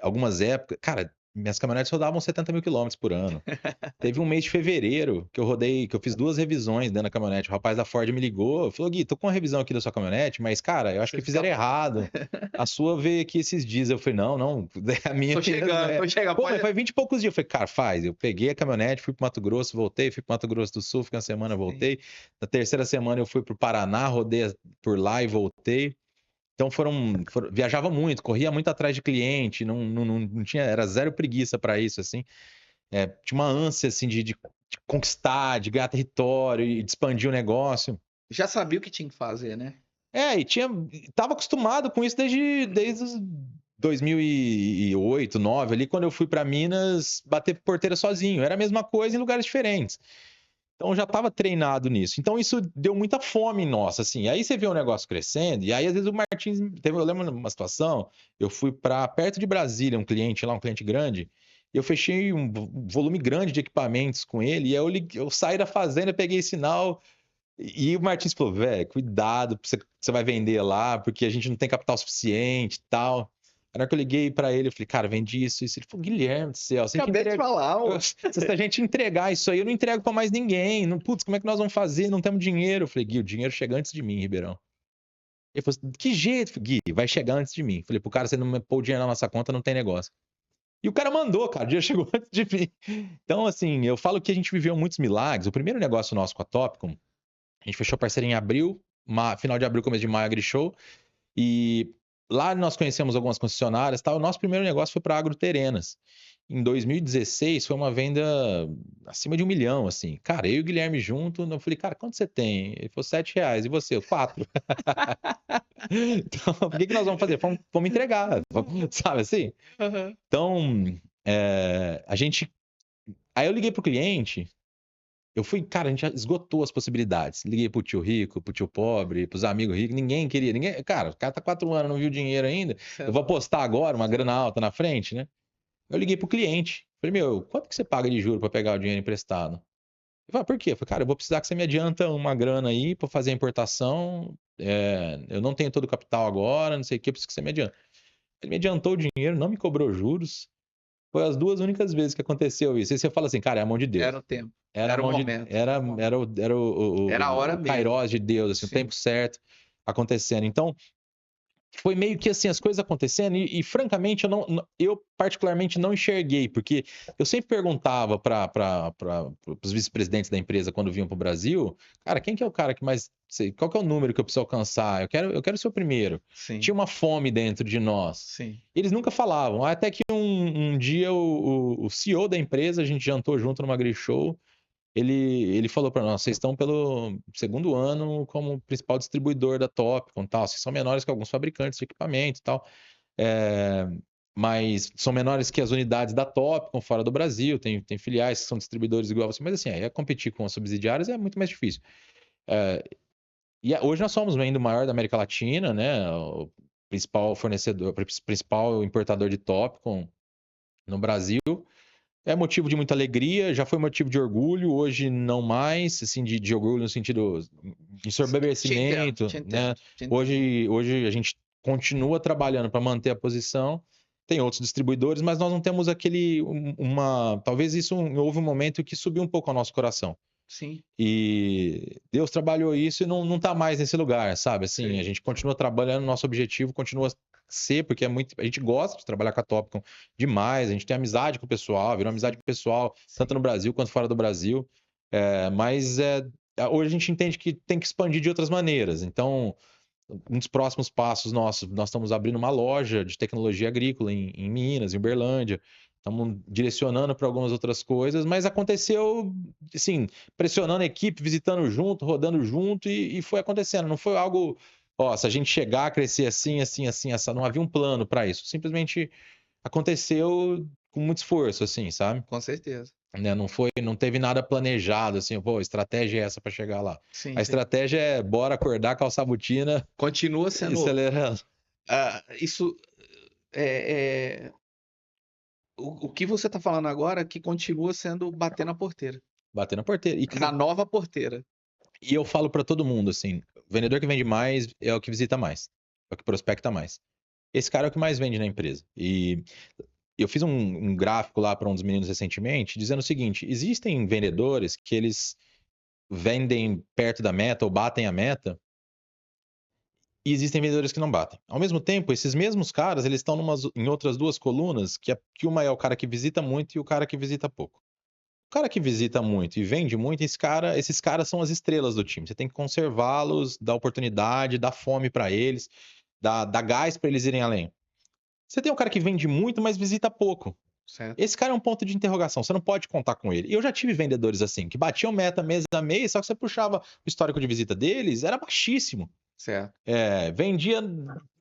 algumas épocas... Cara, minhas caminhonetes rodavam 70 mil quilômetros por ano. Teve um mês de fevereiro que eu fiz 2 revisões dentro da caminhonete. O rapaz da Ford me ligou, falou, Gui, tô com uma revisão aqui da sua caminhonete, mas, cara, eu acho que fizeram errado. A sua veio aqui esses dias. Eu falei, não, a minha... Tô chegando. Pô, mas faz 20 e poucos dias. Eu falei, cara, faz. Eu peguei a caminhonete, fui pro Mato Grosso, voltei, fui pro Mato Grosso do Sul, fiquei uma semana, voltei. Na terceira semana eu fui pro Paraná, rodei por lá e voltei. Então viajava muito, corria muito atrás de cliente, não tinha, era zero preguiça para isso, assim. Tinha uma ânsia, assim, de conquistar, de ganhar território e de expandir o negócio. Já sabia o que tinha que fazer, né? Tava acostumado com isso desde os 2008, 2009, ali, quando eu fui para Minas bater porteira sozinho. Era a mesma coisa em lugares diferentes. Então, já estava treinado nisso. Então, isso deu muita fome nossa, assim. Aí você vê o negócio crescendo, e aí, às vezes, o Martins... Eu lembro de uma situação, eu fui para perto de Brasília, um cliente grande, e eu fechei um volume grande de equipamentos com ele, e aí eu saí da fazenda, peguei sinal, e o Martins falou, velho, cuidado, você vai vender lá, porque a gente não tem capital suficiente e tal. Na hora que eu liguei pra ele, eu falei, cara, vende isso. Ele falou, Guilherme do céu, acabei de falar. Se a gente entregar isso aí, eu não entrego pra mais ninguém. Putz, como é que nós vamos fazer? Não temos dinheiro. Eu falei, Gui, o dinheiro chega antes de mim, Ribeirão. Ele falou assim, que jeito? Gui, vai chegar antes de mim. Eu falei, pro cara, você não pôr o dinheiro na nossa conta, não tem negócio. E o cara mandou, cara, o dinheiro chegou antes de mim. Então, assim, eu falo que a gente viveu muitos milagres. O primeiro negócio nosso com a Topcom, a gente fechou parceria em abril, final de abril, começo de maio, AgriShow, e lá nós conhecemos algumas concessionárias, tal. O nosso primeiro negócio foi para Agroterenas. Em 2016 foi uma venda acima de 1 milhão, assim. Cara, eu e o Guilherme junto, eu falei, cara, quanto você tem? Ele falou, R$7. E você? 4. Então, o que nós vamos fazer? Vamos entregar, sabe assim? Então, a gente... Aí eu liguei pro cliente, cara, a gente já esgotou as possibilidades. Liguei pro tio rico, pro tio pobre, pros amigos ricos, ninguém queria. Cara, o cara tá 4 anos, não viu dinheiro ainda. Eu vou apostar agora uma grana alta na frente, né? Eu liguei pro cliente. Falei, quanto que você paga de juro para pegar o dinheiro emprestado? Ele falou, por quê? Eu falei, cara, eu vou precisar que você me adianta uma grana aí para fazer a importação. Eu não tenho todo o capital agora, não sei o que, eu preciso que você me adianta. Ele me adiantou o dinheiro, não me cobrou juros. Foi as 2 únicas vezes que aconteceu isso. Aí você fala assim, cara, é a mão de Deus. Era o tempo. Era o momento. Era a hora mesmo. Kairós de Deus, assim, o tempo certo acontecendo. Então, foi meio que assim, as coisas acontecendo e francamente, eu particularmente não enxerguei, porque eu sempre perguntava para os vice-presidentes da empresa quando vinham para o Brasil, cara, quem que é o cara que mais... Qual que é o número que eu preciso alcançar? Eu quero ser o primeiro. Sim. Tinha uma fome dentro de nós. Sim. Eles nunca falavam. Até que um dia o CEO da empresa, a gente jantou junto numa AgriShow, ele falou para nós, vocês estão pelo 2º ano como principal distribuidor da Topcom, tal, vocês são menores que alguns fabricantes de equipamento e tal, mas são menores que as unidades da Topcon fora do Brasil, tem filiais que são distribuidores igual a você, mas assim, aí competir com as subsidiárias é muito mais difícil. Hoje nós somos ainda o maior da América Latina, né? O principal fornecedor, principal importador de Topcon no Brasil. É motivo de muita alegria, já foi motivo de orgulho, hoje não mais, assim, de orgulho no sentido de ensoberbecimento, né? Hoje a gente continua trabalhando para manter a posição, tem outros distribuidores, mas nós não temos talvez houve um momento que subiu um pouco ao nosso coração. Sim. E Deus trabalhou isso e não tá mais nesse lugar, sabe? Assim, sim. A gente continua trabalhando, nosso objetivo continua ser, porque a gente gosta de trabalhar com a Topcon demais, a gente tem amizade com o pessoal, virou amizade com o pessoal, tanto no Brasil quanto fora do Brasil. Mas hoje a gente entende que tem que expandir de outras maneiras. Então, um dos próximos passos nossos, nós estamos abrindo uma loja de tecnologia agrícola em Minas, em Uberlândia. Estamos direcionando para algumas outras coisas, mas aconteceu, assim, pressionando a equipe, visitando junto, rodando junto, e foi acontecendo. Não foi algo, se a gente chegar a crescer assim, não havia um plano para isso. Simplesmente aconteceu com muito esforço, assim, sabe? Com certeza. Né? Não teve nada planejado, assim, a estratégia é essa para chegar lá. Sim, estratégia é bora acordar, calçar a botina. Continua sendo. Acelerando. Isso o que você está falando agora que continua sendo bater na porteira. Bater na porteira. Na nova porteira. E eu falo para todo mundo, assim, o vendedor que vende mais é o que visita mais, é o que prospecta mais. Esse cara é o que mais vende na empresa. E eu fiz um gráfico lá para um dos meninos recentemente, dizendo o seguinte: existem vendedores que eles vendem perto da meta ou batem a meta, e existem vendedores que não batem. Ao mesmo tempo, esses mesmos caras, eles estão em outras duas colunas, que uma é o cara que visita muito e o cara que visita pouco. O cara que visita muito e vende muito, esses caras são as estrelas do time. Você tem que conservá-los, dar oportunidade, dar fome para eles, dar gás para eles irem além. Você tem um cara que vende muito, mas visita pouco. Certo. Esse cara é um ponto de interrogação, você não pode contar com ele. E eu já tive vendedores assim, que batiam meta mês a mês, só que você puxava o histórico de visita deles, era baixíssimo. Certo.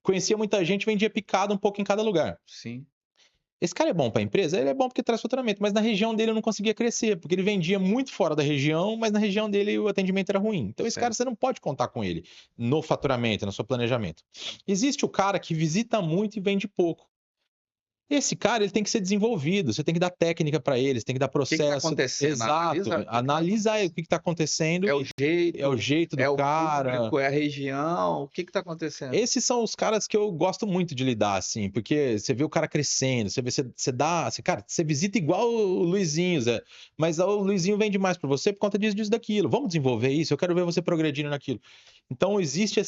Conhecia muita gente, vendia picado um pouco em cada lugar. Sim. Esse cara é bom para a empresa? Ele é bom porque traz faturamento, mas na região dele eu não conseguia crescer, porque ele vendia muito fora da região, mas na região dele o atendimento era ruim. Então esse cara você não pode contar com ele no faturamento, no seu planejamento. Existe o cara que visita muito e vende pouco. Esse cara, ele tem que ser desenvolvido, você tem que dar técnica para ele, você tem que dar processo. O que está acontecendo? Exato. Analisa o que está acontecendo. É o jeito do cara. Público, é a região. O que está acontecendo? Esses são os caras que eu gosto muito de lidar, assim, porque você vê o cara crescendo, cara, você visita igual o Luizinho, Zé, mas o Luizinho vende mais para você por conta disso, daquilo. Vamos desenvolver isso, eu quero ver você progredindo naquilo. Então, existe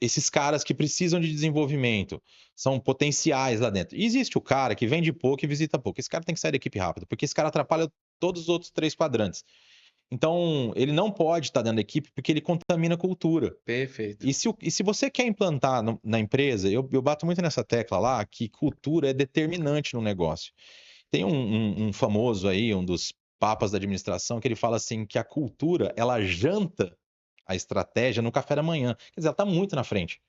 esses caras que precisam de desenvolvimento, são potenciais lá dentro. E existe o cara que vende pouco e visita pouco. Esse cara tem que sair da equipe rápido, porque esse cara atrapalha todos os outros 3 quadrantes. Então, ele não pode estar dentro da equipe porque ele contamina a cultura. Perfeito. E se você quer implantar na empresa, eu bato muito nessa tecla lá, que cultura é determinante no negócio. Tem um famoso aí, um dos papas da administração, que ele fala assim, que a cultura, ela janta a estratégia no café da manhã. Quer dizer, ela está muito na frente.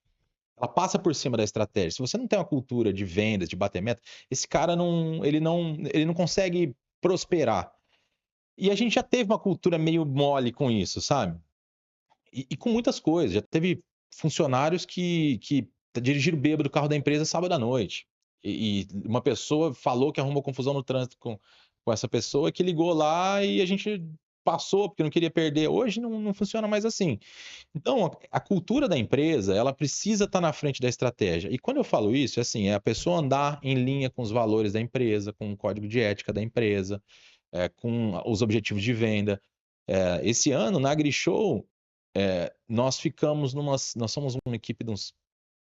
Ela passa por cima da estratégia. Se você não tem uma cultura de vendas, de bater meta, esse cara ele não consegue prosperar. E a gente já teve uma cultura meio mole com isso, sabe? E com muitas coisas. Já teve funcionários que dirigiram bêbado do carro da empresa sábado à noite. E uma pessoa falou que arrumou confusão no trânsito com essa pessoa, que ligou lá e a gente passou porque não queria perder. Hoje não funciona mais assim. Então, a cultura da empresa, ela precisa estar na frente da estratégia. E quando eu falo isso, é a pessoa andar em linha com os valores da empresa, com o código de ética da empresa, com os objetivos de venda. Esse ano, na AgriShow, nós somos uma equipe de uns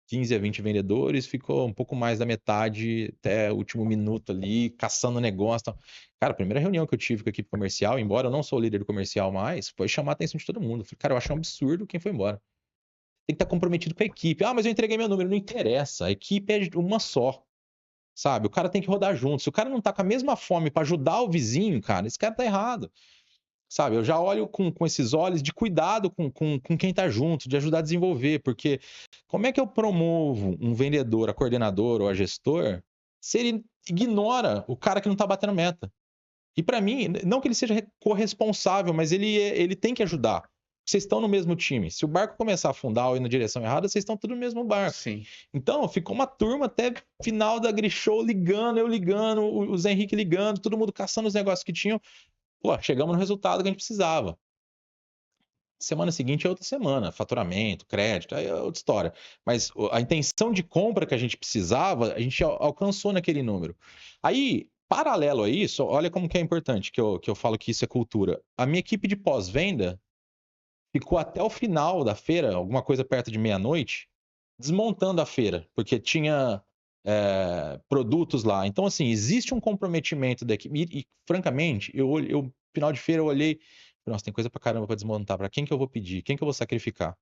15 a 20 vendedores, ficou um pouco mais da metade até o último minuto ali, caçando negócio. Tal. Cara, a primeira reunião que eu tive com a equipe comercial, embora eu não sou o líder do comercial mais, foi chamar a atenção de todo mundo. Falei, cara, eu acho um absurdo quem foi embora. Tem que estar comprometido com a equipe. Ah, mas eu entreguei meu número. Não interessa, a equipe é uma só. Sabe? O cara tem que rodar junto. Se o cara não tá com a mesma fome para ajudar o vizinho, cara, esse cara tá errado. Sabe, eu já olho com esses olhos de cuidado com quem está junto, de ajudar a desenvolver, porque como é que eu promovo um vendedor, a coordenador ou a gestor, se ele ignora o cara que não tá batendo meta. E para mim, não que ele seja corresponsável, mas ele tem que ajudar. Vocês estão no mesmo time. Se o barco começar a afundar ou ir na direção errada, vocês estão tudo no mesmo barco. Sim. Então, ficou uma turma até final da Grishow ligando, eu ligando, o Zé Henrique ligando, todo mundo caçando os negócios que tinham. Pô, chegamos no resultado que a gente precisava. Semana seguinte é outra semana, faturamento, crédito, aí é outra história. Mas a intenção de compra que a gente precisava, a gente alcançou naquele número. Aí, paralelo a isso, olha como que é importante que eu falo que isso é cultura. A minha equipe de pós-venda ficou até o final da feira, alguma coisa perto de meia-noite, desmontando a feira, porque tinha produtos lá. Então, assim, existe um comprometimento da equipe. E francamente, final de feira, eu olhei, nossa, tem coisa pra caramba pra desmontar. Pra quem que eu vou pedir? Quem que eu vou sacrificar?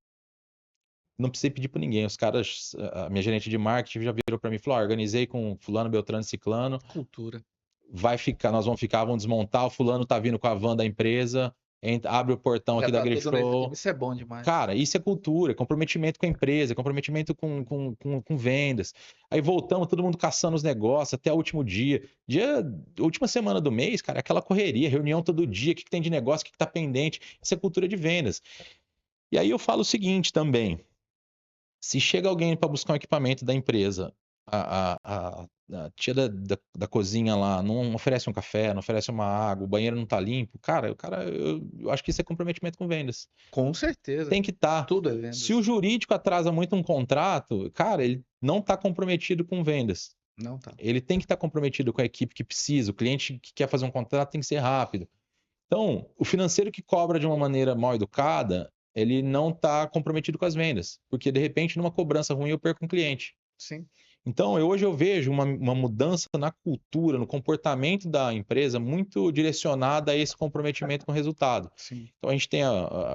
Não precisei pedir pra ninguém. Os caras, a minha gerente de marketing já virou pra mim e falou: organizei com fulano, beltrano, ciclano. Cultura. Nós vamos ficar, vamos desmontar. O fulano tá vindo com a van da empresa. Abre o portão aqui da Grishow. Isso é bom demais. Cara, isso é cultura, comprometimento com a empresa, comprometimento com vendas. Aí voltamos, todo mundo caçando os negócios até o último dia. Última semana do mês, cara, aquela correria, reunião todo dia, o que tem de negócio, o que tá pendente. Isso é cultura de vendas. E aí eu falo o seguinte também: se chega alguém para buscar um equipamento da empresa, a tia da cozinha lá não oferece um café, não oferece uma água, o banheiro não tá limpo, cara, eu acho que isso é comprometimento com vendas. Com certeza. Tem que estar. Tudo é vendas. Se o jurídico atrasa muito um contrato, cara, ele não está comprometido com vendas. Não tá. Ele tem que estar comprometido com a equipe que precisa, o cliente que quer fazer um contrato tem que ser rápido. Então, o financeiro que cobra de uma maneira mal educada, ele não está comprometido com as vendas, porque de repente numa cobrança ruim eu perco um cliente. Sim. Então, hoje eu vejo uma mudança na cultura, no comportamento da empresa muito direcionada a esse comprometimento com o resultado. Sim. Então, a gente tem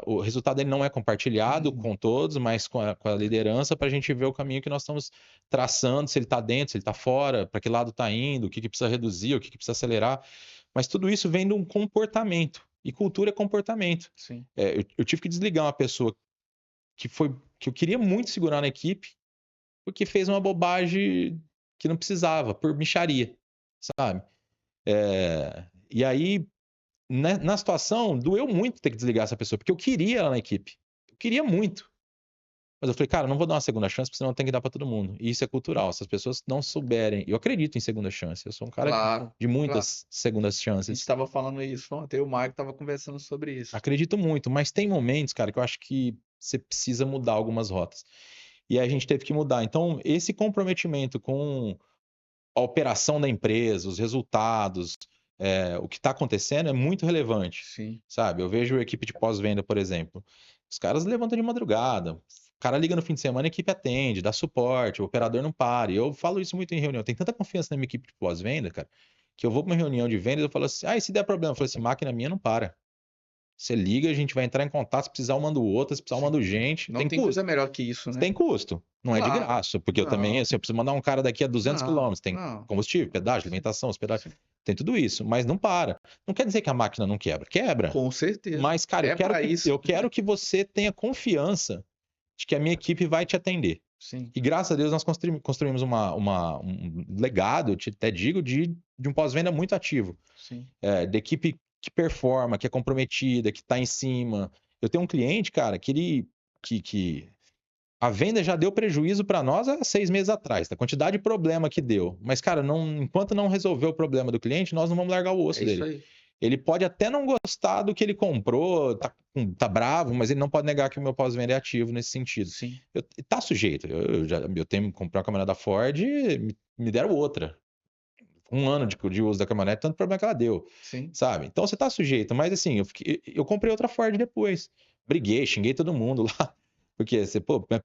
o resultado, ele não é compartilhado com todos, mas com a liderança, para a gente ver o caminho que nós estamos traçando, se ele está dentro, se ele está fora, para que lado está indo, o que precisa reduzir, o que precisa acelerar. Mas tudo isso vem de um comportamento. E cultura é comportamento. Sim. Eu tive que desligar uma pessoa que eu queria muito segurar na equipe, porque fez uma bobagem que não precisava, por mixaria, sabe? E aí, na situação, doeu muito ter que desligar essa pessoa, porque eu queria ela na equipe. Eu queria muito. Mas eu falei, cara, não vou dar uma segunda chance, porque senão tem que dar para todo mundo. E isso é cultural. Se as pessoas não souberem... Eu acredito em segunda chance. Eu sou um cara de muitas segundas chances. A gente estava falando isso ontem, o Marco estava conversando sobre isso. Acredito muito, mas tem momentos, cara, que eu acho que você precisa mudar algumas rotas. E a gente teve que mudar. Então, esse comprometimento com a operação da empresa, os resultados, o que está acontecendo é muito relevante. Sim. Sabe? Eu vejo a equipe de pós-venda, por exemplo. Os caras levantam de madrugada. O cara liga no fim de semana, a equipe atende, dá suporte, o operador não para. E eu falo isso muito em reunião. Eu tenho tanta confiança na minha equipe de pós-venda, cara, que eu vou para uma reunião de vendas e eu falo assim, e se der problema? Eu falo assim, máquina minha não para. Você liga, a gente vai entrar em contato, se precisar eu mando outra, se precisar eu mando gente. Não tem coisa melhor que isso, né? Tem custo. Não é de graça, porque eu também, assim, eu preciso mandar um cara daqui a 200 quilômetros. Tem combustível, pedágio, alimentação, hospedagem. Tem tudo isso, mas não para. Não quer dizer que a máquina não quebra. Quebra. Com certeza. Mas, cara, eu quero que você tenha confiança de que a minha equipe vai te atender. Sim. E graças a Deus nós construímos um legado, eu até digo, de um pós-venda muito ativo. Sim. Da equipe que performa, que é comprometida, que está em cima. Eu tenho um cliente, cara, que a venda já deu prejuízo para nós há 6 meses atrás, da quantidade de problema que deu. Mas, cara, enquanto não resolver o problema do cliente, nós não vamos largar o osso dele. Isso aí. Ele pode até não gostar do que ele comprou, tá bravo, mas ele não pode negar que o meu pós-venda é ativo nesse sentido. Sim. Tá sujeito. Eu tenho que comprar uma caminhonete da Ford e me deram outra. 1 ano de uso da caminhonete, tanto problema que ela deu. Sim. Sabe? Então você tá sujeito. Mas assim, eu comprei outra Ford depois. Briguei, xinguei todo mundo lá. Porque,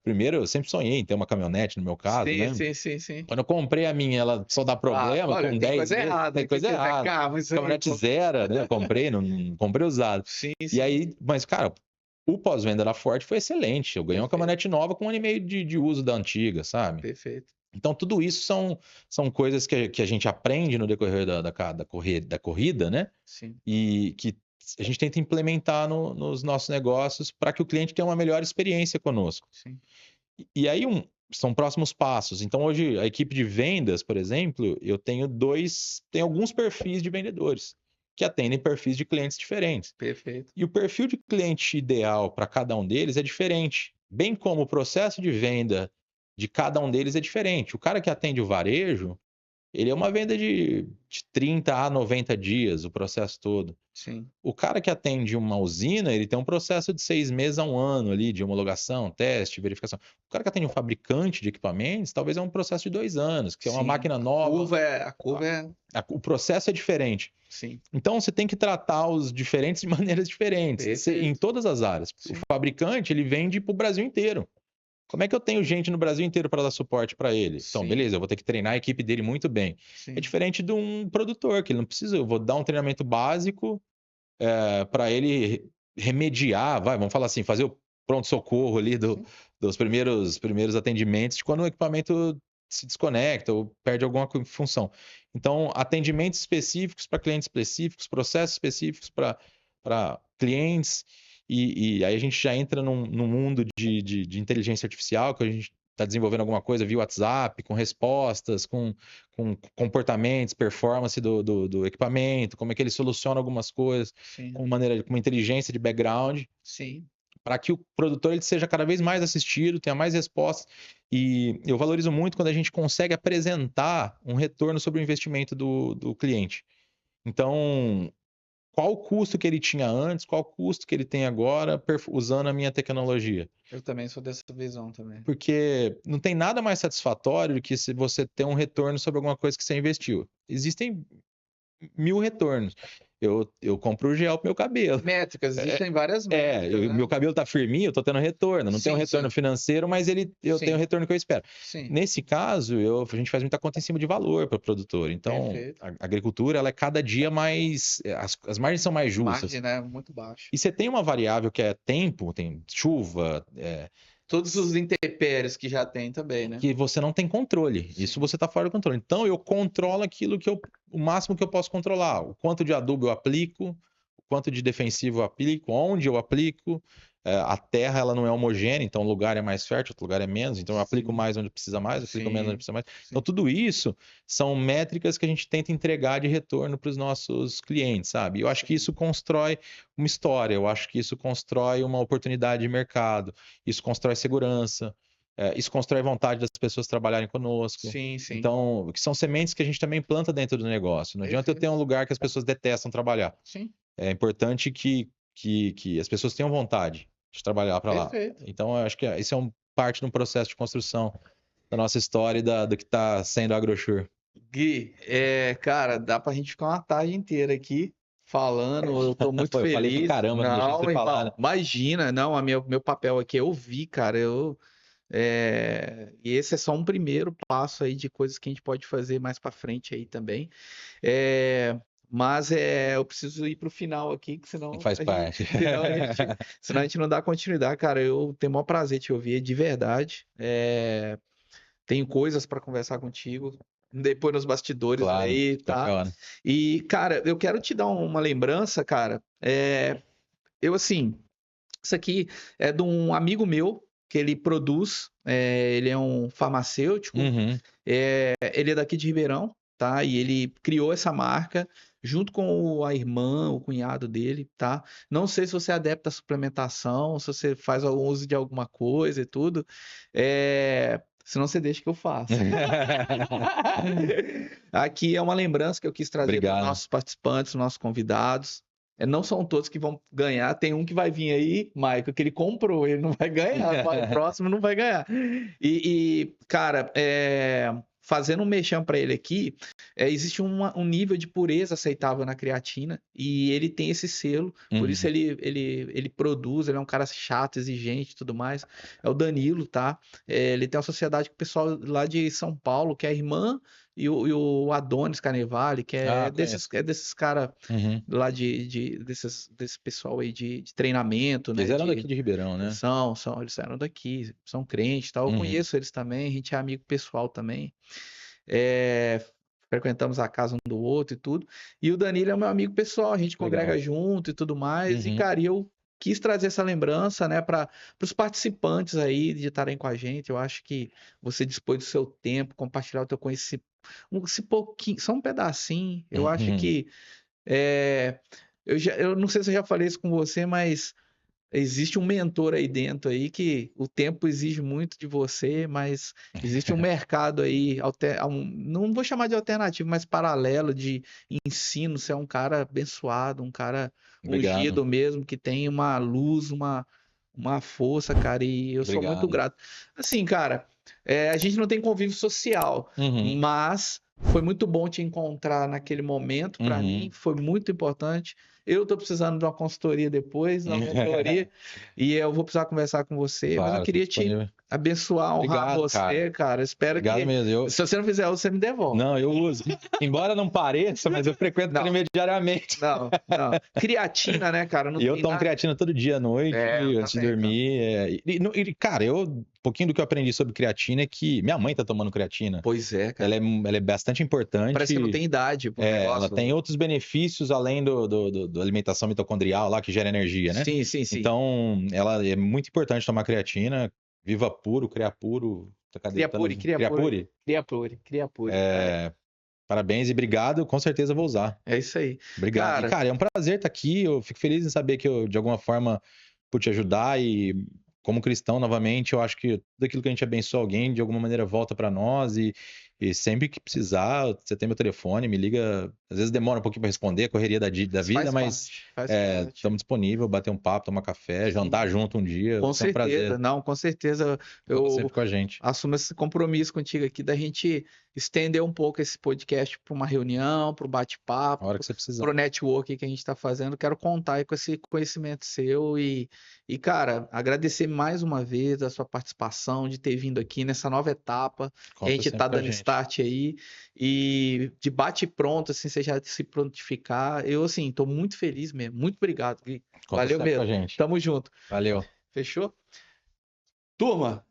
primeiro eu sempre sonhei em ter uma caminhonete, no meu caso, sim, né? Sim. Quando eu comprei a minha, ela só dá problema, olha, com 10 coisa meses, errada, tem coisa errada. Caminhonete zero, né? Eu comprei, não comprei usado. Sim. E aí, mas, cara, o pós-venda da Ford foi excelente. Eu ganhei uma caminhonete nova com 1 ano e meio de uso da antiga, sabe? Perfeito. Então, tudo isso são coisas que a gente aprende no decorrer da corrida, né? Sim. E que a gente tenta implementar nos nossos negócios para que o cliente tenha uma melhor experiência conosco. Sim. E aí, são próximos passos. Então, hoje, a equipe de vendas, por exemplo, eu tenho alguns perfis de vendedores que atendem perfis de clientes diferentes. Perfeito. E o perfil de cliente ideal para cada um deles é diferente, bem como o processo de venda de cada um deles é diferente. O cara que atende o varejo, ele é uma venda de 30 a 90 dias, o processo todo. Sim. O cara que atende uma usina, ele tem um processo de 6 meses a 1 ano ali, de homologação, teste, verificação. O cara que atende um fabricante de equipamentos, talvez é um processo de 2 anos, que é uma máquina nova. A curva é... O processo é diferente. Sim. Então, você tem que tratar os diferentes de maneiras diferentes, em todas as áreas. Sim. O fabricante, ele vende para o Brasil inteiro. Como é que eu tenho gente no Brasil inteiro para dar suporte para ele? Então, Sim. beleza, eu vou ter que treinar a equipe dele muito bem. Sim. É diferente de um produtor, que ele não precisa, eu vou dar um treinamento básico para ele remediar, vamos falar assim, fazer o pronto-socorro ali dos primeiros atendimentos de quando o equipamento se desconecta ou perde alguma função. Então, atendimentos específicos para clientes específicos, processos específicos para clientes, e aí a gente já entra num mundo de inteligência artificial, que a gente está desenvolvendo alguma coisa via WhatsApp, com respostas, com comportamentos, performance do equipamento, como é que ele soluciona algumas coisas, Sim. com uma inteligência de background. Sim. Para que o produtor ele seja cada vez mais assistido, tenha mais respostas. E eu valorizo muito quando a gente consegue apresentar um retorno sobre o investimento do cliente. Então, qual o custo que ele tinha antes, qual o custo que ele tem agora usando a minha tecnologia? Eu também sou dessa visão também. Porque não tem nada mais satisfatório do que se você ter um retorno sobre alguma coisa que você investiu. Existem 1000 retornos. Eu compro o gel pro meu cabelo. Métricas, existem várias métricas. Né? Meu cabelo tá firminho, eu tô tendo retorno. Não tenho um retorno financeiro, mas eu tenho o retorno que eu espero. Sim. Nesse caso, a gente faz muita conta em cima de valor para o produtor. Então, a agricultura, ela é cada dia mais... As margens são mais justas. Margem, né? Muito baixo. E você tem uma variável que é tempo, tem chuva... Todos os intempéries que já tem também, né? Que você não tem controle. Sim. Isso você está fora do controle. Então, eu controlo aquilo o máximo que eu posso controlar. O quanto de adubo eu aplico, o quanto de defensivo eu aplico, onde eu aplico. A terra, ela não é homogênea, então um lugar é mais fértil, outro lugar é menos. Então, eu aplico mais onde precisa mais, eu aplico menos onde precisa mais. Então, tudo isso são métricas que a gente tenta entregar de retorno para os nossos clientes, sabe? Eu acho que isso constrói uma história, eu acho que isso constrói uma oportunidade de mercado, isso constrói segurança. Isso constrói vontade das pessoas trabalharem conosco. Sim. Então, que são sementes que a gente também planta dentro do negócio. Não adianta eu ter um lugar que as pessoas detestam trabalhar. Sim. É importante que as pessoas tenham vontade de trabalhar para lá. Então, eu acho que isso é parte de um processo de construção da nossa história e do que está sendo a AgroSure. Gui, cara, dá pra gente ficar uma tarde inteira aqui falando, eu tô muito feliz. Eu falei pra caramba, não, você falar, né? Imagina, não, meu papel aqui é ouvir, cara, e esse é só um primeiro passo aí de coisas que a gente pode fazer mais para frente aí também. Mas eu preciso ir para o final aqui, que senão faz parte. Senão a gente não dá continuidade, cara. Eu tenho o maior prazer te ouvir, de verdade. Tenho coisas para conversar contigo. Depois nos bastidores aí, tá? E, cara, eu quero te dar uma lembrança, cara. Isso aqui é de um amigo meu, que ele produz, ele é um farmacêutico, ele é daqui de Ribeirão, tá? E ele criou essa marca junto com a irmã, o cunhado dele, tá? Não sei se você é adepto à suplementação, se você faz uso de alguma coisa e tudo, senão você deixa que eu faça. Aqui é uma lembrança que eu quis trazer para os nossos participantes, nossos convidados. Não são todos que vão ganhar. Tem um que vai vir aí, Michael, que ele comprou, ele não vai ganhar. O próximo não vai ganhar. Cara, fazendo um merchan para ele aqui, existe um nível de pureza aceitável na creatina e ele tem esse selo, por isso ele produz, ele é um cara chato, exigente e tudo mais. É o Danilo, tá? Ele tem uma sociedade com o pessoal lá de São Paulo, que é a irmã e o Adonis Carnevale, que desses caras lá desse pessoal aí de treinamento, né? Eles eram daqui de Ribeirão, né? Eles eram daqui, são crentes e tal. Eu conheço eles também, a gente é amigo pessoal também. Frequentamos a casa um do outro e tudo. E o Danilo é meu amigo pessoal, a gente congrega junto e tudo mais. E, cara, eu quis trazer essa lembrança, né, para os participantes aí de estarem com a gente. Eu acho que você dispôs do seu tempo, compartilhar o teu conhecimento, esse pouquinho, só um pedacinho. Eu acho que eu não sei se eu já falei isso com você, mas existe um mentor aí dentro aí que o tempo exige muito de você, mas existe um mercado aí, não vou chamar de alternativo, mas paralelo de ensino. Você é um cara abençoado, um cara ungido mesmo, que tem uma luz, uma força, cara, e eu sou muito grato. Assim, cara, a gente não tem convívio social, mas foi muito bom te encontrar naquele momento, para mim, foi muito importante. Eu tô precisando de uma consultoria depois, uma mentoria, e eu vou precisar conversar com você, Claro, mas eu queria te abençoar, honrar você, cara. Espero que... mesmo. Se você não fizer uso, você me devolve. Não, eu uso. Embora não pareça, mas eu frequento intermediariamente. Não. Criatina, né, cara? E eu tomo creatina todo dia à noite, antes de dormir. Cara, um pouquinho do que eu aprendi sobre creatina é que minha mãe tá tomando creatina. Pois é, cara. Ela é bastante importante. Parece que não tem idade pro negócio. Ela tem outros benefícios além da alimentação mitocondrial lá, que gera energia, né? Sim. Então, ela é muito importante tomar creatina. Viva puro, cria puro. Criapure. Parabéns e obrigado, com certeza vou usar. É isso aí. Obrigado. Cara, é um prazer estar aqui. Eu fico feliz em saber que eu, de alguma forma, pude te ajudar. E como cristão, novamente, eu acho que tudo aquilo que a gente abençoa alguém, de alguma maneira, volta para nós. E sempre que precisar, você tem meu telefone, me liga. Às vezes demora um pouquinho para responder, a correria da vida, mas estamos disponíveis, bater um papo, tomar café, jantar junto um dia. Com certeza, prazer. Não, com certeza. Eu sempre com a gente. Assumo esse compromisso contigo aqui da gente estender um pouco esse podcast para uma reunião, para o bate-papo, para o network que a gente está fazendo. Quero contar aí com esse conhecimento seu e, cara, agradecer mais uma vez a sua participação, de ter vindo aqui nessa nova etapa. A gente está dando start aí e de bate pronto, assim, você já se prontificar. Eu, assim, tô muito feliz mesmo. Muito obrigado, Gui. Valeu mesmo. Tamo junto. Valeu. Fechou? Turma,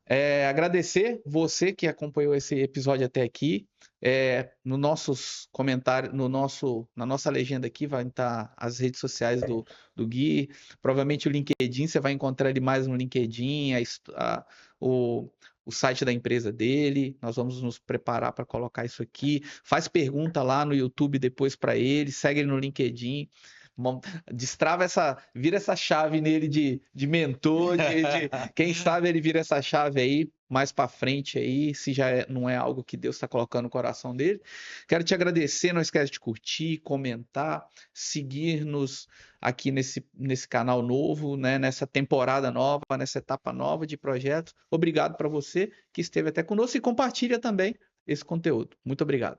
agradecer você que acompanhou esse episódio até aqui. No nossos comentários, na nossa legenda aqui vai estar as redes sociais do Gui. Provavelmente o LinkedIn, você vai encontrar ele mais no LinkedIn, o site da empresa dele. Nós vamos nos preparar para colocar isso aqui. Faz pergunta lá no YouTube depois para ele, segue ele no LinkedIn. Vira essa chave nele de mentor, quem sabe ele vira essa chave aí mais para frente aí, se já não é algo que Deus está colocando no coração dele. Quero te agradecer, não esquece de curtir, comentar, seguir-nos aqui nesse canal novo, né, nessa temporada nova, nessa etapa nova de projeto. Obrigado para você que esteve até conosco e compartilha também esse conteúdo. Muito obrigado.